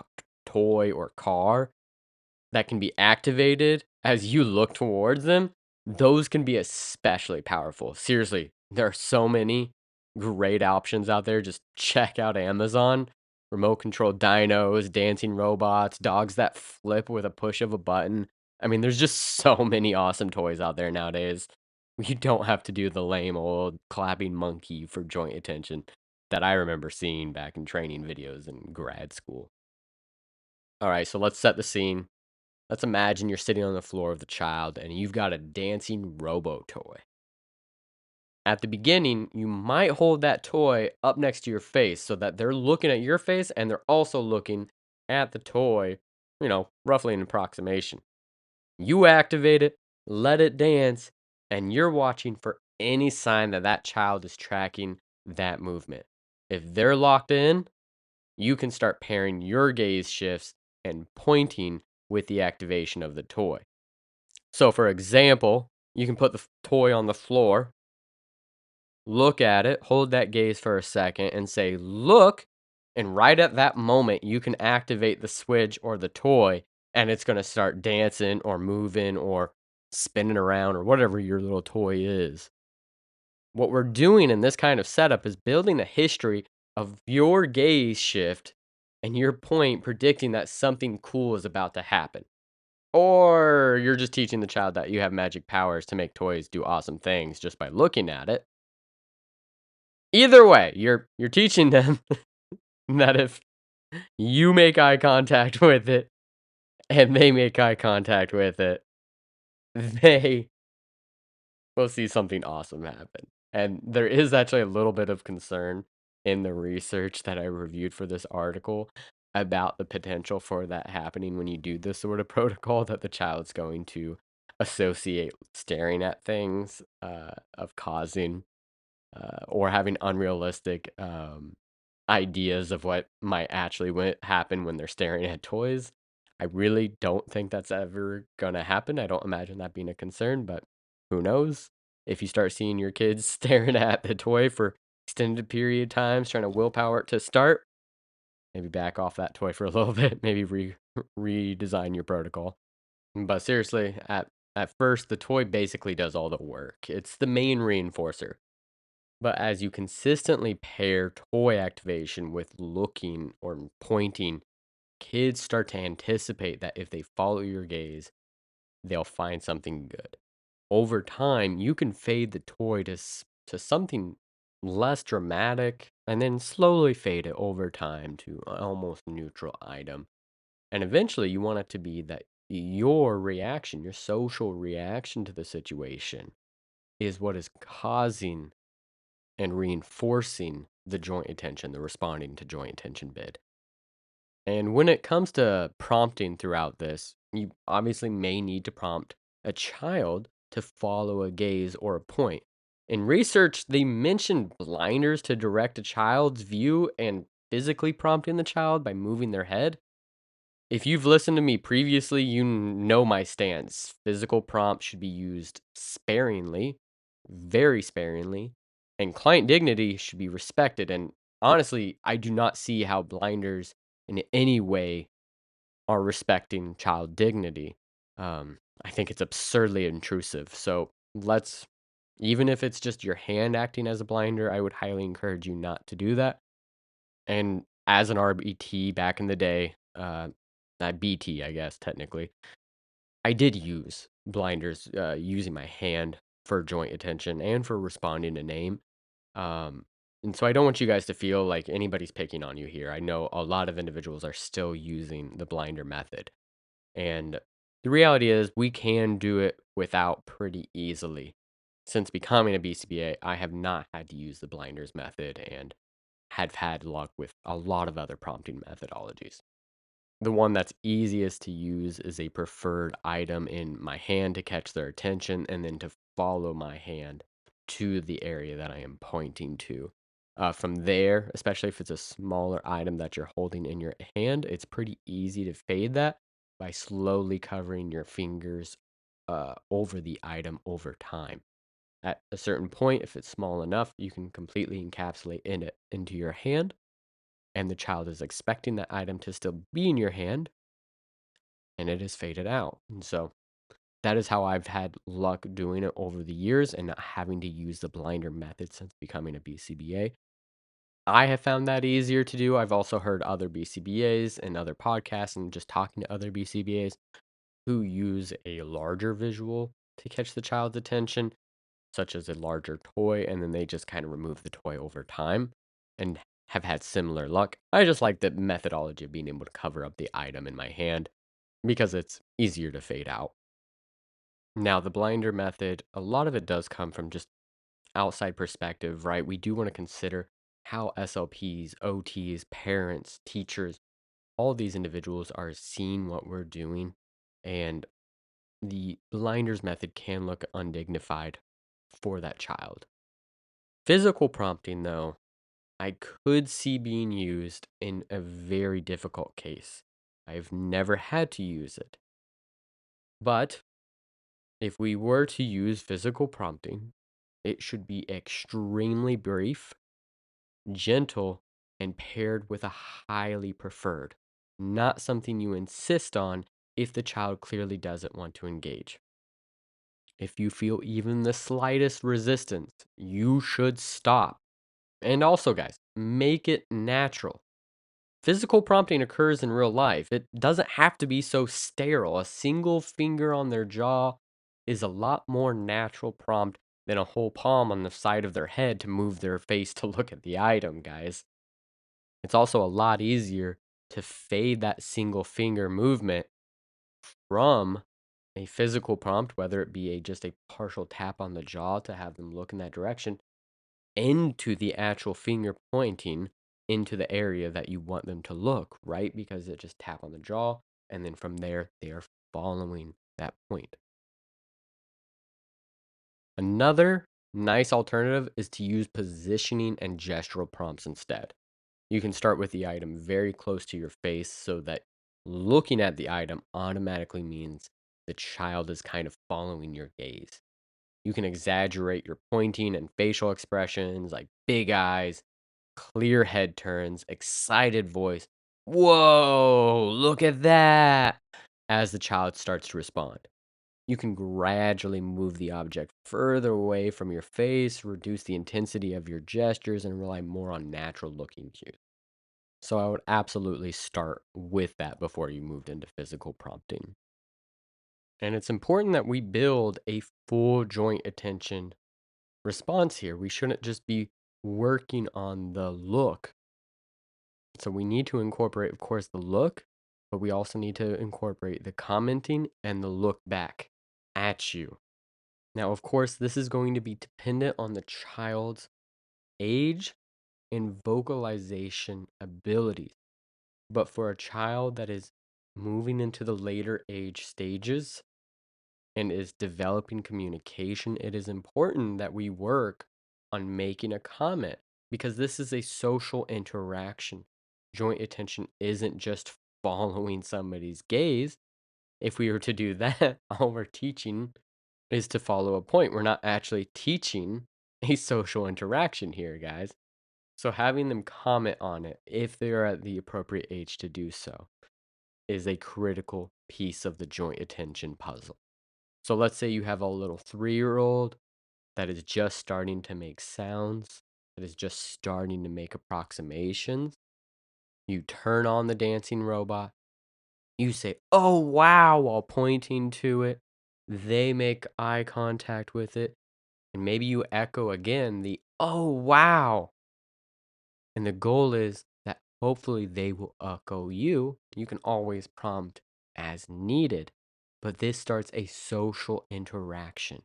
S1: toy or car, that can be activated as you look towards them, those can be especially powerful. Seriously, there are so many great options out there. Just check out Amazon. Remote control dinos, dancing robots, dogs that flip with a push of a button. I mean, there's just so many awesome toys out there nowadays. You don't have to do the lame old clapping monkey for joint attention that I remember seeing back in training videos in grad school. All right, so let's set the scene. Let's imagine you're sitting on the floor of the child and you've got a dancing robo toy. At the beginning, you might hold that toy up next to your face so that they're looking at your face and they're also looking at the toy, roughly in approximation. You activate it, let it dance, and you're watching for any sign that that child is tracking that movement. If they're locked in, you can start pairing your gaze shifts and pointing with the activation of the toy. So, for example, you can put the toy on the floor, look at it, hold that gaze for a second, and say, "Look." And right at that moment, you can activate the switch or the toy, and it's going to start dancing or moving or spinning around or whatever your little toy is. What we're doing in this kind of setup is building a history of your gaze shift and your point predicting that something cool is about to happen. Or you're just teaching the child that you have magic powers to make toys do awesome things just by looking at it. Either way, you're teaching them that if you make eye contact with it and they make eye contact with it, they will see something awesome happen. And there is actually a little bit of concern in the research that I reviewed for this article about the potential for that happening when you do this sort of protocol that the child's going to associate staring at things of causing or having unrealistic ideas of what might actually happen when they're staring at toys. I really don't think that's ever gonna happen. I don't imagine that being a concern, but who knows? If you start seeing your kids staring at the toy for extended period of times, trying to willpower it to start, maybe back off that toy for a little bit, maybe redesign your protocol. But seriously, at first, the toy basically does all the work. It's the main reinforcer. But as you consistently pair toy activation with looking or pointing, kids start to anticipate that if they follow your gaze, they'll find something good. Over time, you can fade the toy to something less dramatic and then slowly fade it over time to an almost neutral item. And eventually, you want it to be that your reaction, your social reaction to the situation, is what is causing and reinforcing the joint attention, the responding to joint attention bid. And when it comes to prompting throughout this, you obviously may need to prompt a child to follow a gaze or a point. In research, they mentioned blinders to direct a child's view and physically prompting the child by moving their head. If you've listened to me previously, you know my stance. Physical prompts should be used sparingly, very sparingly, and client dignity should be respected. And honestly, I do not see how blinders in any way are respecting child dignity. I think it's absurdly intrusive. So even if it's just your hand acting as a blinder, I would highly encourage you not to do that. And as an RBT back in the day, not BT, I guess, technically, I did use blinders using my hand for joint attention and for responding to name. Um, and so I don't want you guys to feel like anybody's picking on you here. I know a lot of individuals are still using the blinder method. And the reality is, we can do it without pretty easily. Since becoming a BCBA, I have not had to use the blinders method and have had luck with a lot of other prompting methodologies. The one that's easiest to use is a preferred item in my hand to catch their attention and then to follow my hand to the area that I am pointing to. From there, especially if it's a smaller item that you're holding in your hand, it's pretty easy to fade that by slowly covering your fingers over the item over time. At a certain point, if it's small enough, you can completely encapsulate in it into your hand, and the child is expecting that item to still be in your hand, and it is faded out. And so that is how I've had luck doing it over the years and not having to use the blinder method since becoming a BCBA. I have found that easier to do. I've also heard other BCBAs and other podcasts and just talking to other BCBAs who use a larger visual to catch the child's attention, such as a larger toy, and then they just kind of remove the toy over time and have had similar luck. I just like the methodology of being able to cover up the item in my hand because it's easier to fade out. Now, the blinder method, a lot of it does come from just outside perspective, right? We do want to consider how SLPs, OTs, parents, teachers, all of these individuals are seeing what we're doing. And the blinders method can look undignified for that child. Physical prompting, though, I could see being used in a very difficult case. I've never had to use it. But if we were to use physical prompting, it should be extremely brief, gentle, and paired with a highly preferred, not something you insist on if the child clearly doesn't want to engage. If you feel even the slightest resistance, you should stop. And also, guys, make it natural. Physical prompting occurs in real life. It doesn't have to be so sterile. A single finger on their jaw is a lot more natural prompt than a whole palm on the side of their head to move their face to look at the item, guys. It's also a lot easier to fade that single finger movement from a physical prompt, whether it be just a partial tap on the jaw to have them look in that direction, into the actual finger pointing into the area that you want them to look, right? Because it just tap on the jaw, and then from there, they are following that point. Another nice alternative is to use positioning and gestural prompts instead. You can start with the item very close to your face so that looking at the item automatically means the child is kind of following your gaze. You can exaggerate your pointing and facial expressions like big eyes, clear head turns, excited voice. Whoa, look at that! As the child starts to respond. You can gradually move the object further away from your face, reduce the intensity of your gestures, and rely more on natural looking cues. So I would absolutely start with that before you moved into physical prompting. And it's important that we build a full joint attention response here. We shouldn't just be working on the look. So we need to incorporate, of course, the look, but we also need to incorporate the commenting and the look back at you. Now, of course, this is going to be dependent on the child's age and vocalization abilities. But for a child that is moving into the later age stages and is developing communication, it is important that we work on making a comment because this is a social interaction. Joint attention isn't just following somebody's gaze. If we were to do that, all we're teaching is to follow a point. We're not actually teaching a social interaction here, guys. So having them comment on it if they are at the appropriate age to do so is a critical piece of the joint attention puzzle. So let's say you have a little 3-year-old that is just starting to make sounds, that is just starting to make approximations. You turn on the dancing robot. You say, "Oh, wow," while pointing to it. They make eye contact with it. And maybe you echo again the, "Oh, wow." And the goal is that hopefully they will echo you. You can always prompt as needed, but this starts a social interaction.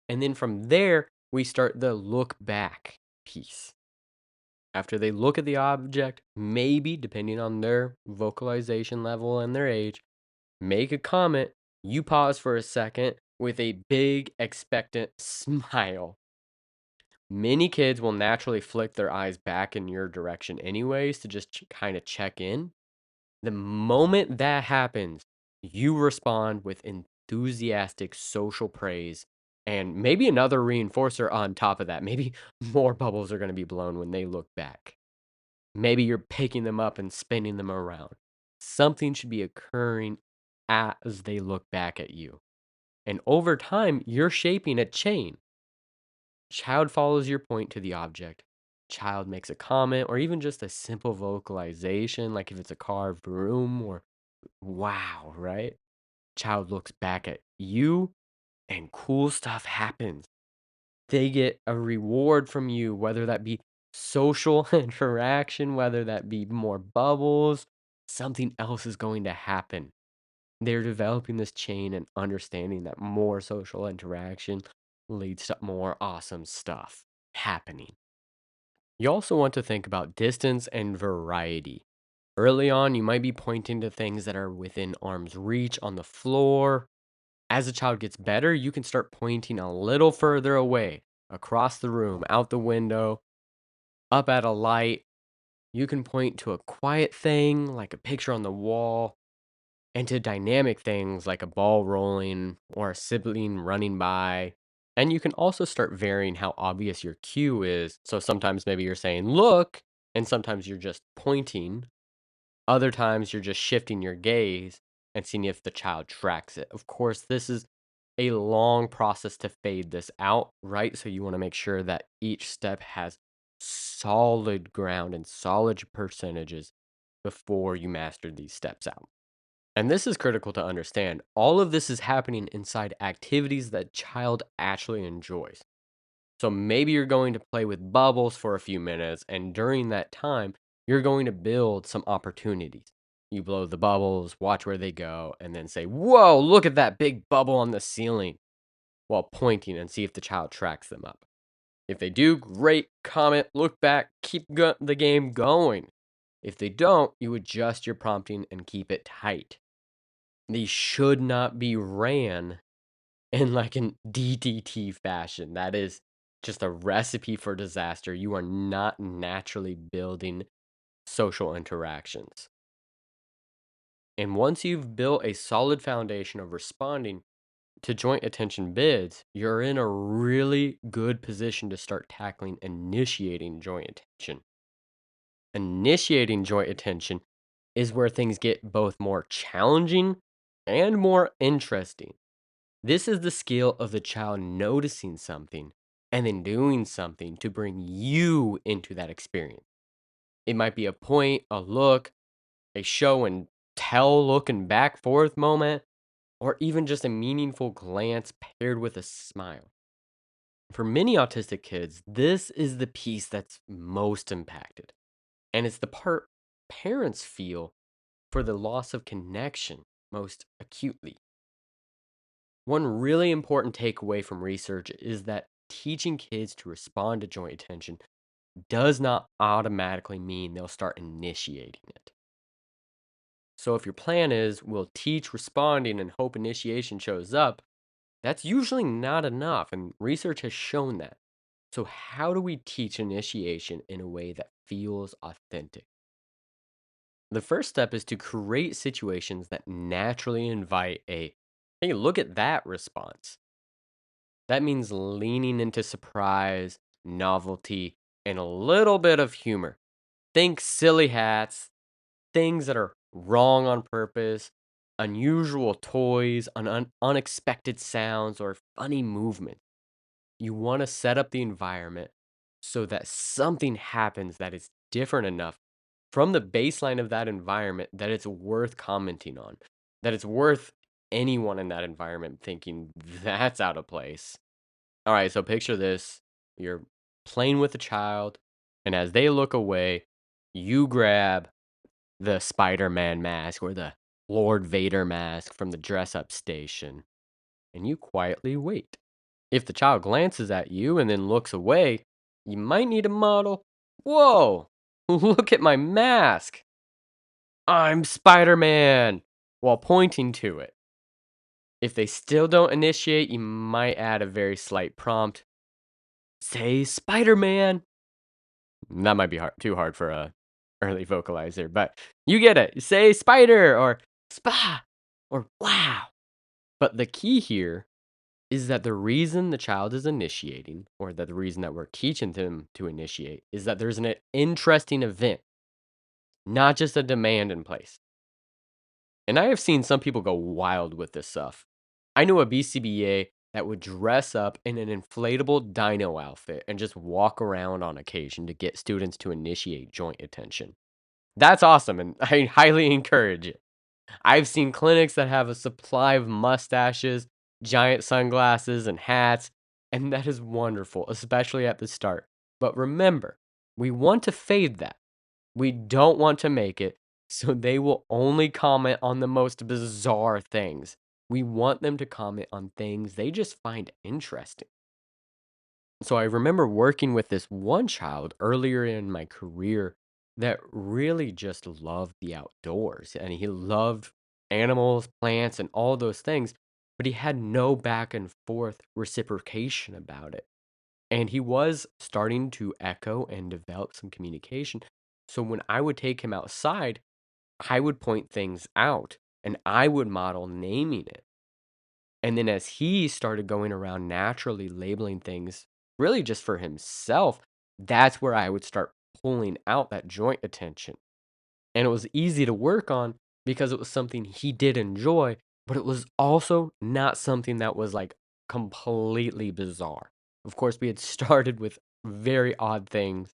S1: And then from there, we start the look back piece. After they look at the object, maybe depending on their vocalization level and their age, make a comment. You pause for a second with a big expectant smile. Many kids will naturally flick their eyes back in your direction anyways to just kind of check in. The moment that happens, you respond with enthusiastic social praise and maybe another reinforcer on top of that. Maybe more bubbles are going to be blown when they look back. Maybe you're picking them up and spinning them around. Something should be occurring as they look back at you. And over time, you're shaping a chain. Child follows your point to the object. Child makes a comment or even just a simple vocalization, like if it's a carved room or wow, right? Child looks back at you and cool stuff happens. They get a reward from you, whether that be social interaction, whether that be more bubbles, something else is going to happen. They're developing this chain and understanding that more social interaction leads to more awesome stuff happening. You also want to think about distance and variety. Early on, you might be pointing to things that are within arm's reach on the floor. As the child gets better, you can start pointing a little further away, across the room, out the window. up at a light. You can point to a quiet thing like a picture on the wall, and to dynamic things like a ball rolling or a sibling running by. And you can also start varying how obvious your cue is. So sometimes maybe you're saying, look, and sometimes you're just pointing. Other times you're just shifting your gaze and seeing if the child tracks it. Of course, this is a long process to fade this out, right? So you want to make sure that each step has solid ground and solid percentages before you master these steps out. And this is critical to understand. All of this is happening inside activities that child actually enjoys. So maybe you're going to play with bubbles for a few minutes, and during that time, you're going to build some opportunities. You blow the bubbles, watch where they go, and then say, whoa, look at that big bubble on the ceiling, while pointing and see if the child tracks them up. If they do, great, comment, look back, keep the game going. If they don't, you adjust your prompting and keep it tight. These should not be ran in like an DTT fashion. That is just a recipe for disaster. You are not naturally building social interactions. And once you've built a solid foundation of responding to joint attention bids, you're in a really good position to start tackling initiating joint attention. Initiating joint attention is where things get both more challenging and more interesting. This is the skill of the child noticing something and then doing something to bring you into that experience. It might be a point, a look, a show and tell look and back forth moment, or even just a meaningful glance paired with a smile. For many autistic kids, this is the piece that's most impacted. And it's the part parents feel for the loss of connection most acutely. One really important takeaway from research is that teaching kids to respond to joint attention does not automatically mean they'll start initiating it. So, if your plan is we'll teach responding and hope initiation shows up, that's usually not enough, and research has shown that. So, how do we teach initiation in a way that feels authentic? The first step is to create situations that naturally invite a hey, look at that response. That means leaning into surprise, novelty, and a little bit of humor. Think silly hats, things that are wrong on purpose, unusual toys, unexpected sounds, or funny movement. You want to set up the environment so that something happens that is different enough from the baseline of that environment that it's worth commenting on, that it's worth anyone in that environment thinking that's out of place. All right, so picture this. You're playing with a child, and as they look away, you grab the Spider-Man mask or the Lord Vader mask from the dress-up station, and you quietly wait. If the child glances at you and then looks away, you might need to model, whoa, look at my mask. I'm Spider-Man, while pointing to it. If they still don't initiate, you might add a very slight prompt. Say Spider-Man. That might be too hard for a early vocalizer, but you get it. Say spider or spa or wow. But the key here is that the reason the child is initiating, or that the reason that we're teaching them to initiate, is that there's an interesting event, not just a demand in place. And I have seen some people go wild with this stuff. I knew a BCBA that would dress up in an inflatable dino outfit and just walk around on occasion to get students to initiate joint attention. That's awesome, and I highly encourage it. I've seen clinics that have a supply of mustaches, giant sunglasses, and hats, and that is wonderful, especially at the start. But remember, we want to fade that. We don't want to make it so they will only comment on the most bizarre things. We want them to comment on things they just find interesting. So I remember working with this one child earlier in my career that really just loved the outdoors and he loved animals, plants, and all those things, but he had no back and forth reciprocation about it. And he was starting to echo and develop some communication. So when I would take him outside, I would point things out and I would model naming it. And then as he started going around naturally labeling things, really just for himself, that's where I would start pulling out that joint attention. And it was easy to work on because it was something he did enjoy, but it was also not something that was like completely bizarre. Of course, we had started with very odd things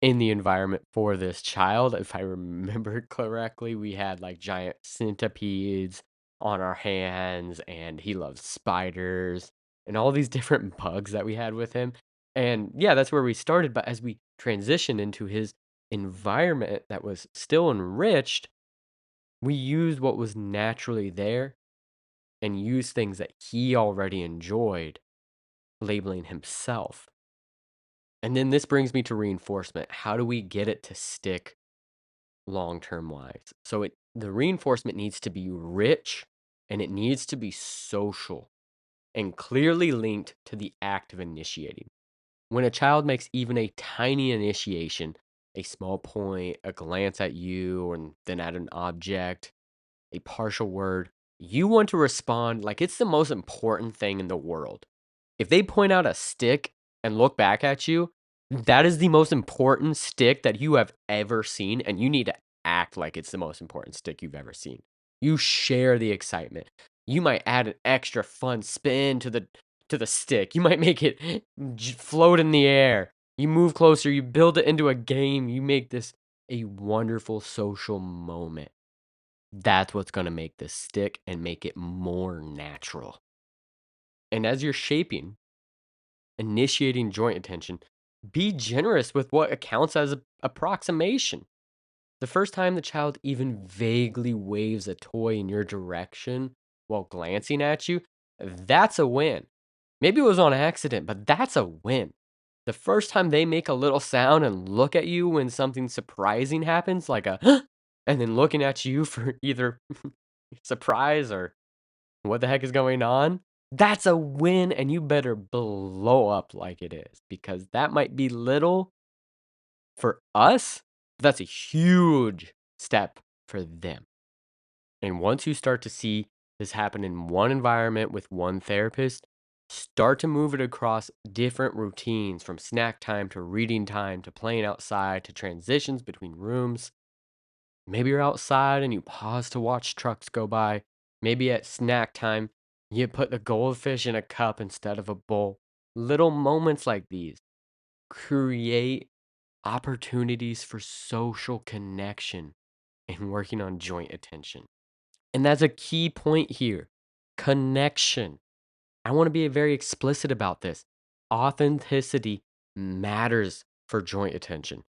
S1: in the environment for this child. If I remember correctly, we had like giant centipedes on our hands, and he loves spiders and all these different bugs that we had with him. And yeah, that's where we started. But as we transitioned into his environment that was still enriched, we used what was naturally there and used things that he already enjoyed, labeling himself. And then this brings me to reinforcement. How do we get it to stick long-term wise? So the reinforcement needs to be rich and it needs to be social and clearly linked to the act of initiating. When a child makes even a tiny initiation, a small point, a glance at you, and then at an object, a partial word, you want to respond like it's the most important thing in the world. If they point out a stick and look back at you, that is the most important stick that you have ever seen, and you need to act like it's the most important stick you've ever seen. You share the excitement. You might add an extra fun spin to the stick. You might make it float in the air. You move closer, you build it into a game. You make this a wonderful social moment. That's what's gonna make this stick and make it more natural. And as you're shaping, initiating joint attention, be generous with what accounts as a approximation. The first time the child even vaguely waves a toy in your direction while glancing at you, that's a win. Maybe it was on accident, but that's a win. The first time they make a little sound and look at you when something surprising happens, like a and then looking at you for either surprise or what the heck is going on? That's a win, and you better blow up like it is because that might be little for us. But that's a huge step for them. And once you start to see this happen in one environment with one therapist, start to move it across different routines from snack time to reading time to playing outside to transitions between rooms. Maybe you're outside and you pause to watch trucks go by. Maybe at snack time, you put the goldfish in a cup instead of a bowl. Little moments like these create opportunities for social connection and working on joint attention. And that's a key point here, connection. I want to be very explicit about this. Authenticity matters for joint attention.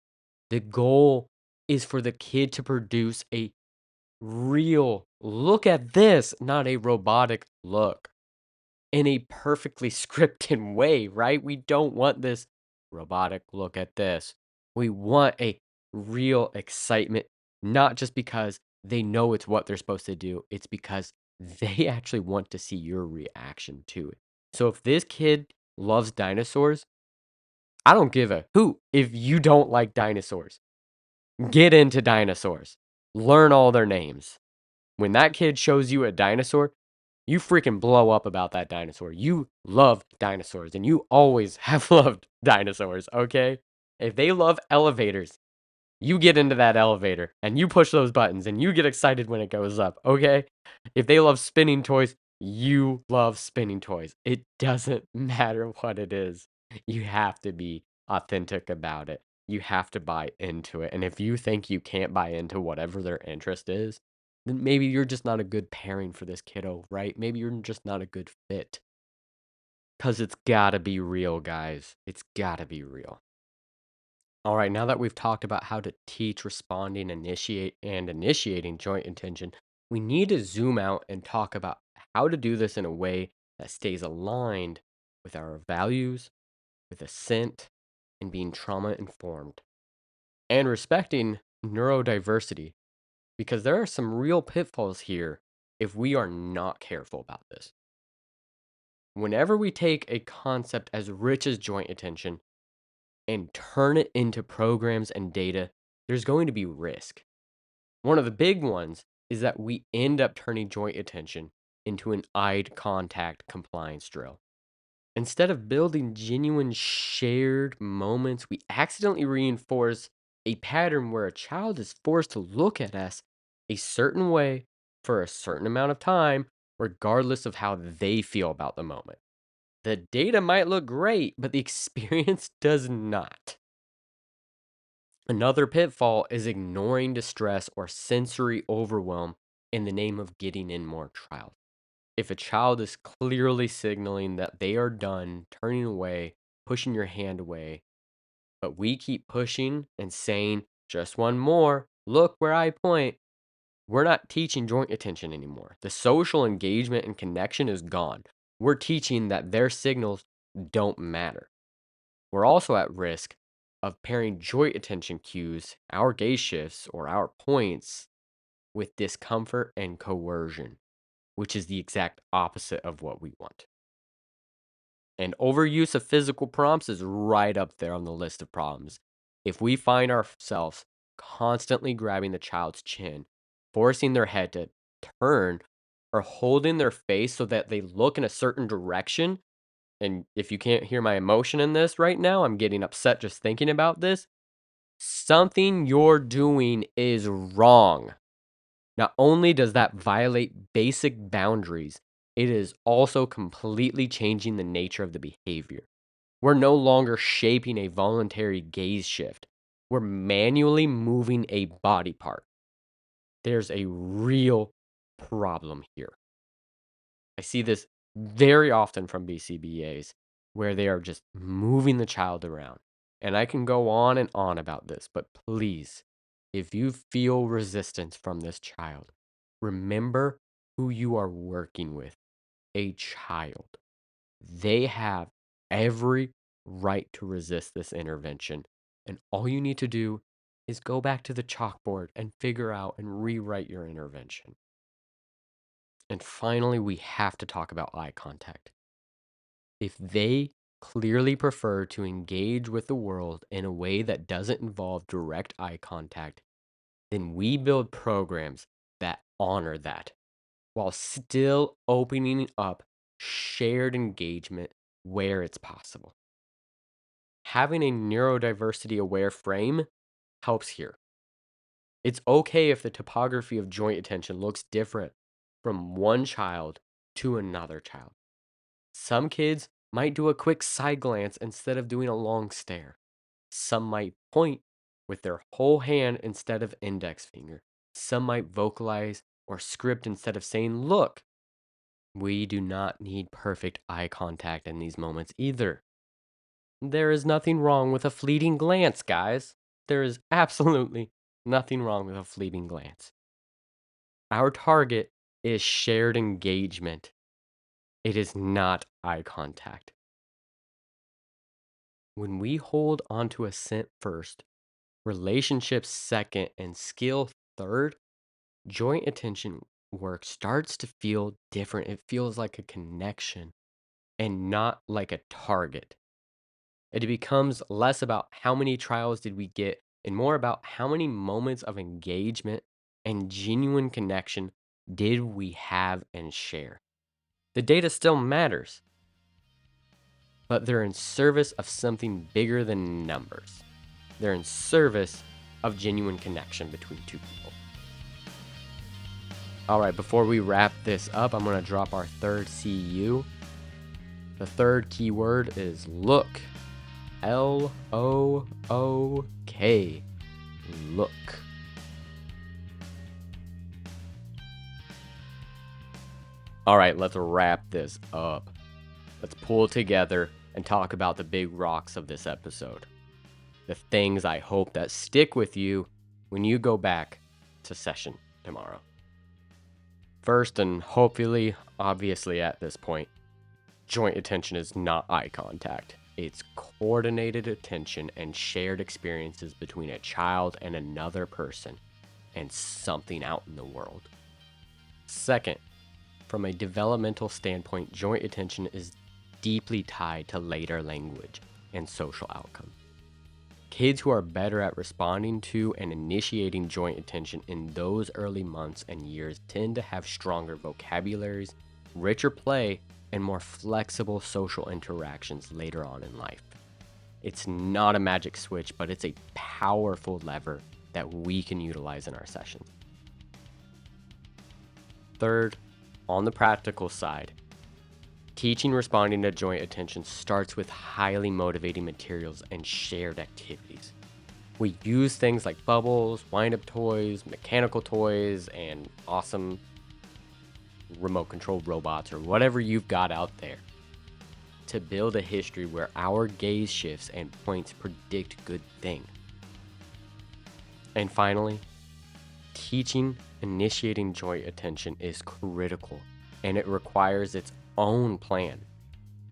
S1: The goal is for the kid to produce a real look at this, not a robotic look in a perfectly scripted way, right? We don't want this robotic look at this. We want a real excitement, not just because they know it's what they're supposed to do, it's because they actually want to see your reaction to it. So if this kid loves dinosaurs, I don't give a hoot if you don't like dinosaurs. Get into dinosaurs, learn all their names. When that kid shows you a dinosaur, you freaking blow up about that dinosaur. You love dinosaurs and you always have loved dinosaurs, okay? If they love elevators, you get into that elevator and you push those buttons and you get excited when it goes up, okay? If they love spinning toys, you love spinning toys. It doesn't matter what it is. You have to be authentic about it. You have to buy into it. And if you think you can't buy into whatever their interest is, then maybe you're just not a good pairing for this kiddo, right? Maybe you're just not a good fit. Because it's gotta be real, guys. It's gotta be real. All right, now that we've talked about how to teach responding, initiating joint intention, we need to zoom out and talk about how to do this in a way that stays aligned with our values, with assent, and being trauma informed, and respecting neurodiversity, because there are some real pitfalls here if we are not careful about this. Whenever we take a concept as rich as joint attention and turn it into programs and data, there's going to be risk. One of the big ones is that we end up turning joint attention into an eye contact compliance drill. Instead of building genuine shared moments, we accidentally reinforce a pattern where a child is forced to look at us a certain way for a certain amount of time, regardless of how they feel about the moment. The data might look great, but the experience does not. Another pitfall is ignoring distress or sensory overwhelm in the name of getting in more trials. If a child is clearly signaling that they are done, turning away, pushing your hand away, but we keep pushing and saying, just one more, look where I point, we're not teaching joint attention anymore. The social engagement and connection is gone. We're teaching that their signals don't matter. We're also at risk of pairing joint attention cues, our gaze shifts, or our points with discomfort and coercion, which is the exact opposite of what we want. And overuse of physical prompts is right up there on the list of problems. If we find ourselves constantly grabbing the child's chin, forcing their head to turn, or holding their face so that they look in a certain direction, and if you can't hear my emotion in this right now, I'm getting upset just thinking about this. Something you're doing is wrong. Not only does that violate basic boundaries, it is also completely changing the nature of the behavior. We're no longer shaping a voluntary gaze shift. We're manually moving a body part. There's a real problem here. I see this very often from BCBAs where they are just moving the child around. And I can go on and on about this, but please, if you feel resistance from this child, remember who you are working with, a child. They have every right to resist this intervention. And all you need to do is go back to the chalkboard and figure out and rewrite your intervention. And finally, we have to talk about eye contact. If they clearly prefer to engage with the world in a way that doesn't involve direct eye contact, then we build programs that honor that while still opening up shared engagement where it's possible. Having a neurodiversity aware frame helps here. It's okay if the topography of joint attention looks different from one child to another child. Some kids might do a quick side glance instead of doing a long stare. Some might point with their whole hand instead of index finger. Some might vocalize or script instead of saying, look. We do not need perfect eye contact in these moments either. There is nothing wrong with a fleeting glance, guys. There is absolutely nothing wrong with a fleeting glance. Our target is shared engagement. It is not eye contact. When we hold onto a scent first, relationship second, and skill third, joint attention work starts to feel different. It feels like a connection and not like a target. It becomes less about how many trials did we get and more about how many moments of engagement and genuine connection did we have and share. The data still matters, but they're in service of something bigger than numbers. They're in service of genuine connection between two people. All right, before we wrap this up, I'm going to drop our third CEU. The third keyword is look. L-O-O-K. Look. All right, let's wrap this up. Let's pull together and talk about the big rocks of this episode. The things I hope that stick with you when you go back to session tomorrow. First, and hopefully, obviously at this point, joint attention is not eye contact. It's coordinated attention and shared experiences between a child and another person and something out in the world. Second, From a developmental standpoint, joint attention is deeply tied to later language and social outcome. Kids who are better at responding to and initiating joint attention in those early months and years tend to have stronger vocabularies, richer play, and more flexible social interactions later on in life. It's not a magic switch, but it's a powerful lever that we can utilize in our sessions. Third, on the practical side, teaching responding to joint attention starts with highly motivating materials and shared activities. We use things like bubbles, wind-up toys, mechanical toys, and awesome remote-controlled robots or whatever you've got out there to build a history where our gaze shifts and points predict good things. And finally, teaching initiating joint attention is critical, and it requires its own plan.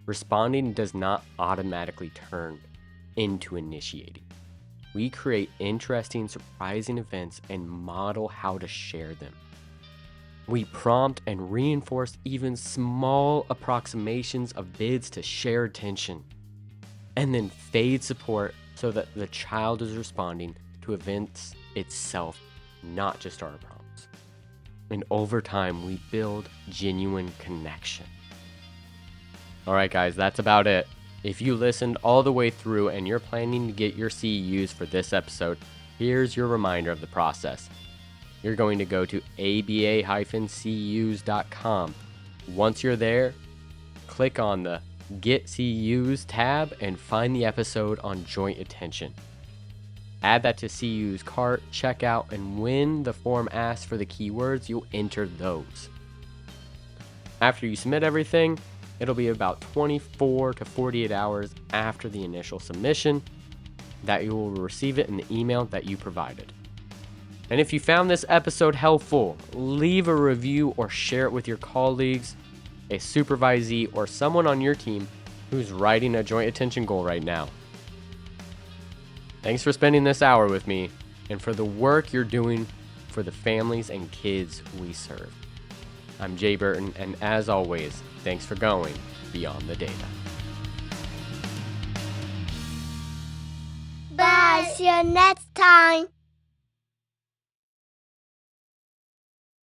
S1: Responding does not automatically turn into initiating. We create interesting, surprising events and model how to share them. We prompt and reinforce even small approximations of bids to share attention, and then fade support so that the child is responding to events itself, not just our prompts. And over time, we build genuine connection. All right, guys, that's about it. If you listened all the way through and you're planning to get your CEUs for this episode, here's your reminder of the process. You're going to go to aba-ceus.com. Once you're there, click on the Get CEUs tab and find the episode on joint attention. Add that to CEUs cart, checkout, and when the form asks for the keywords, you'll enter those. After you submit everything, it'll be about 24 to 48 hours after the initial submission that you will receive it in the email that you provided. And if you found this episode helpful, leave a review or share it with your colleagues, a supervisee, or someone on your team who's writing a joint attention goal right now. Thanks for spending this hour with me and for the work you're doing for the families and kids we serve. I'm Jay Burton, and as always, thanks for going beyond the data.
S2: Bye, see you next time.